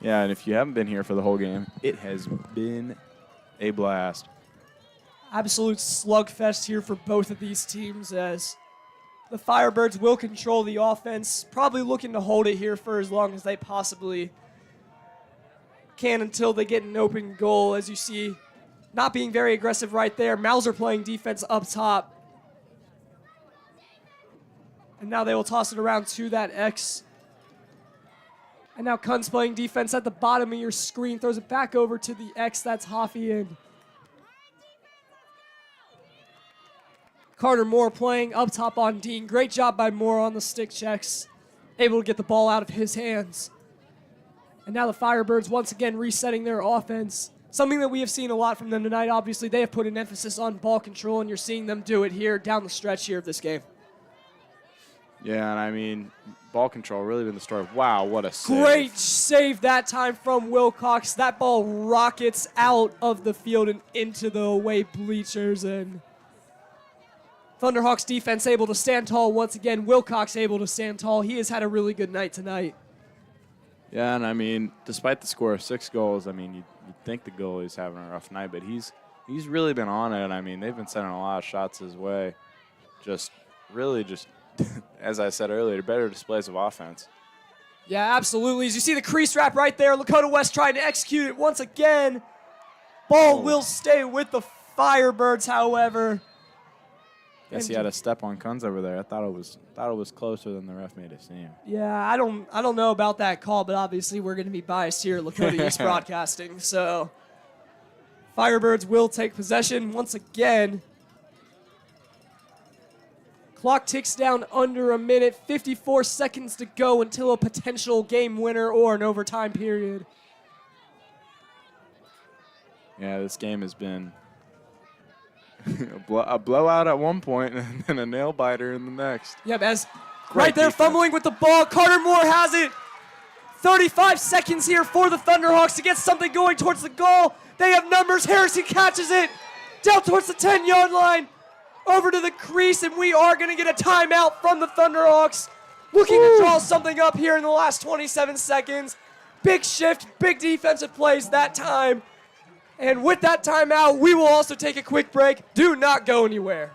Yeah, and if you haven't been here for the whole game, it has been a blast. Absolute slugfest here for both of these teams as the Firebirds will control the offense, probably looking to hold it here for as long as they possibly can until they get an open goal. As you see, not being very aggressive right there. Mauser playing defense up top. And now they will toss it around to that X. And now Kunz playing defense at the bottom of your screen. Throws it back over to the X. That's Hoffy and Carter Moore playing up top on Dean. Great job by Moore on the stick checks. Able to get the ball out of his hands. And now the Firebirds once again resetting their offense. Something that we have seen a lot from them tonight. Obviously, they have put an emphasis on ball control, and you're seeing them do it here down the stretch here of this game. Yeah, and I mean, ball control really been the story. Wow, what a save. Great save that time from Wilcox. That ball rockets out of the field and into the away bleachers. And Thunderhawks defense able to stand tall once again. Wilcox able to stand tall. He has had a really good night tonight. Yeah, and I mean, despite the score of 6 goals, I mean, you'd think the goalie's having a rough night, but he's really been on it. I mean, they've been sending a lot of shots his way. Just, as I said earlier, better displays of offense. Yeah, absolutely. As you see the crease wrap right there, Lakota West trying to execute it once again. Ball will stay with the Firebirds, however. Guess he had a step on Kunz over there. I thought it was closer than the ref made it seem. Yeah, I don't know about that call, but obviously we're going to be biased here at Lakota East Broadcasting. So Firebirds will take possession once again. Clock ticks down under a minute, 54 seconds to go until a potential game winner or an overtime period. Yeah, this game has been a blowout at one point and then a nail biter in the next. Yep, as Great right there defense. fumbling with the ball. Carter Moore has it. 35 seconds here for the Thunderhawks to get something going towards the goal. They have numbers. Harrison catches it down towards the 10-yard line. Over to the crease, and we are going to get a timeout from the Thunderhawks. Looking to draw something up here in the last 27 seconds. Big shift, big defensive plays that time. And with that timeout, we will also take a quick break. Do not go anywhere.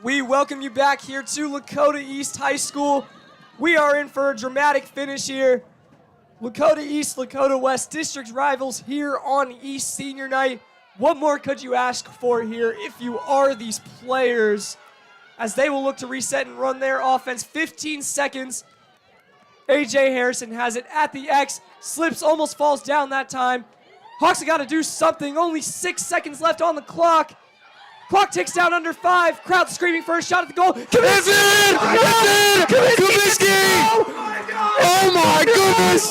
We welcome you back here to Lakota East High School. We are in for a dramatic finish here. Lakota East, Lakota West district rivals here on East Senior Night. What more could you ask for here if you are these players? As they will look to reset and run their offense. 15 seconds. A.J. Harrison has it at the X. Slips, almost falls down that time. Hawks have got to do something. Only 6 seconds left on the clock. Clock ticks down under 5. Crowd screaming for a shot at the goal. It's in! It's in! Comiskey! Oh my goodness!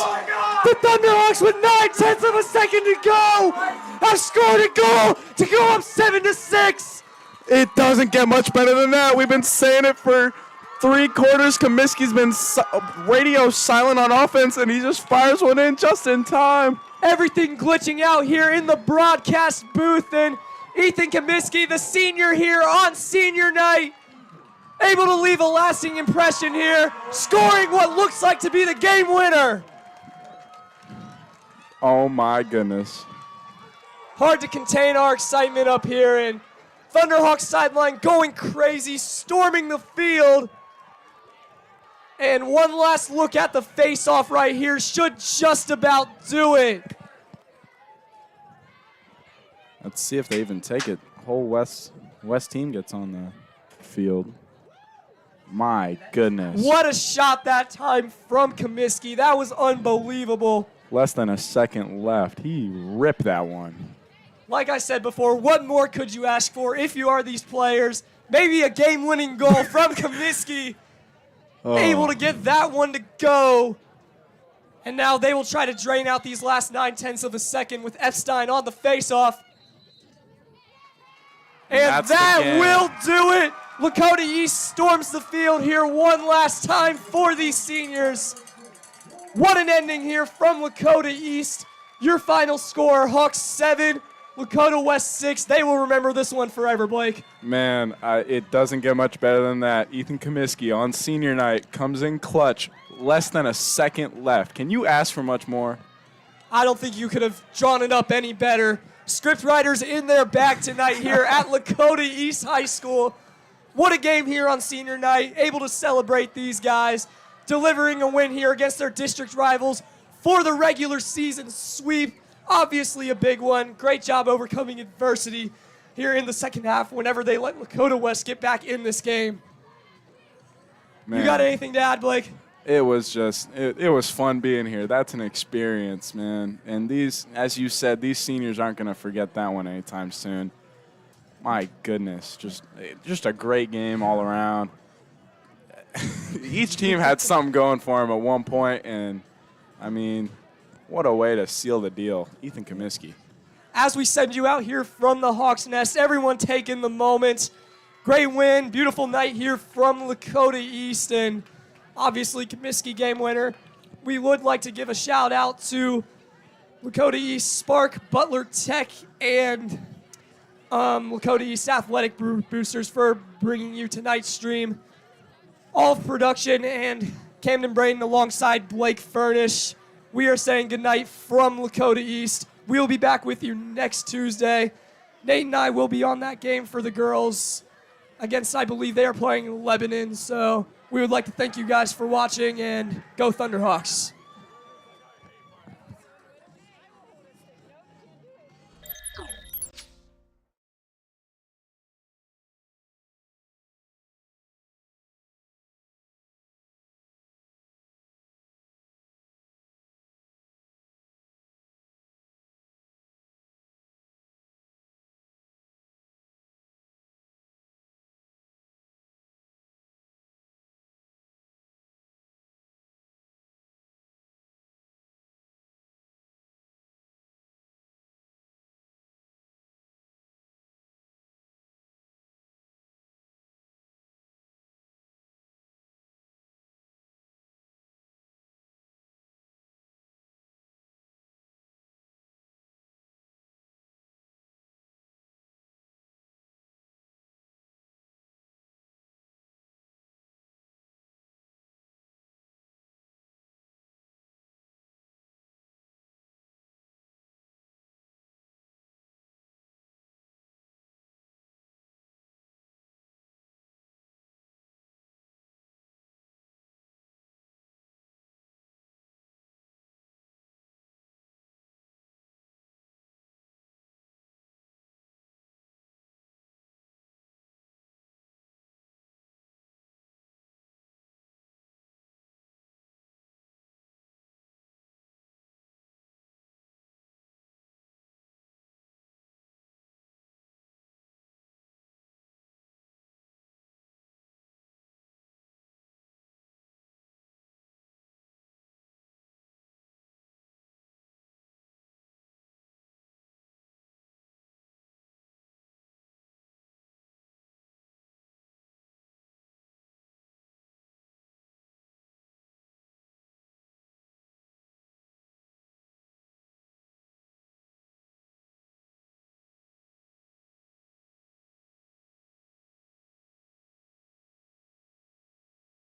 The Thunderhawks with 9/10 of a second to go have scored a goal to go up 7-6. It doesn't get much better than that. We've been saying it for 3 quarters. Comiskey's been radio silent on offense, and he just fires one in just in time. Everything glitching out here in the broadcast booth, and Ethan Comiskey, the senior here on senior night, able to leave a lasting impression here, scoring what looks like to be the game winner. Oh my goodness. Hard to contain our excitement up here, and Thunderhawks sideline going crazy, storming the field. And one last look at the face-off right here should just about do it. Let's see if they even take it. Whole West team gets on the field. My goodness. What a shot that time from Comiskey. That was unbelievable. Less than a second left. He ripped that one. Like I said before, what more could you ask for if you are these players? Maybe a game-winning goal from Comiskey. Able to get that one to go. And now they will try to drain out these last 9/10 of a second with Epstein on the face-off. And that will do it. Lakota East storms the field here one last time for these seniors. What an ending here from Lakota East. Your final score, Hawks 7, Lakota West 6. They will remember this one forever, Blake. Man, it doesn't get much better than that. Ethan Comiskey on senior night comes in clutch. Less than a second left. Can you ask for much more? I don't think you could have drawn it up any better. Script writers in their bag tonight here at Lakota East High School. What a game here on senior night. Able to celebrate these guys. Delivering a win here against their district rivals for the regular season sweep. Obviously a big one. Great job overcoming adversity here in the second half whenever they let Lakota West get back in this game. Man, you got anything to add, Blake? It was just, it was fun being here. That's an experience, man. And these, as you said, these seniors aren't going to forget that one anytime soon. My goodness, just a great game all around. Each team had something going for them at one point, and, I mean, what a way to seal the deal. Ethan Comiskey. As we send you out here from the Hawks Nest, everyone taking the moment. Great win, beautiful night here from Lakota East, and obviously Comiskey game winner. We would like to give a shout out to Lakota East Spark, Butler Tech, and Lakota East Athletic Boosters for bringing you tonight's stream. All of production and Camden Braden alongside Blake Furnish. We are saying goodnight from Lakota East. We will be back with you next Tuesday. Nate and I will be on that game for the girls against, I believe, they are playing Lebanon. So we would like to thank you guys for watching, and go Thunderhawks.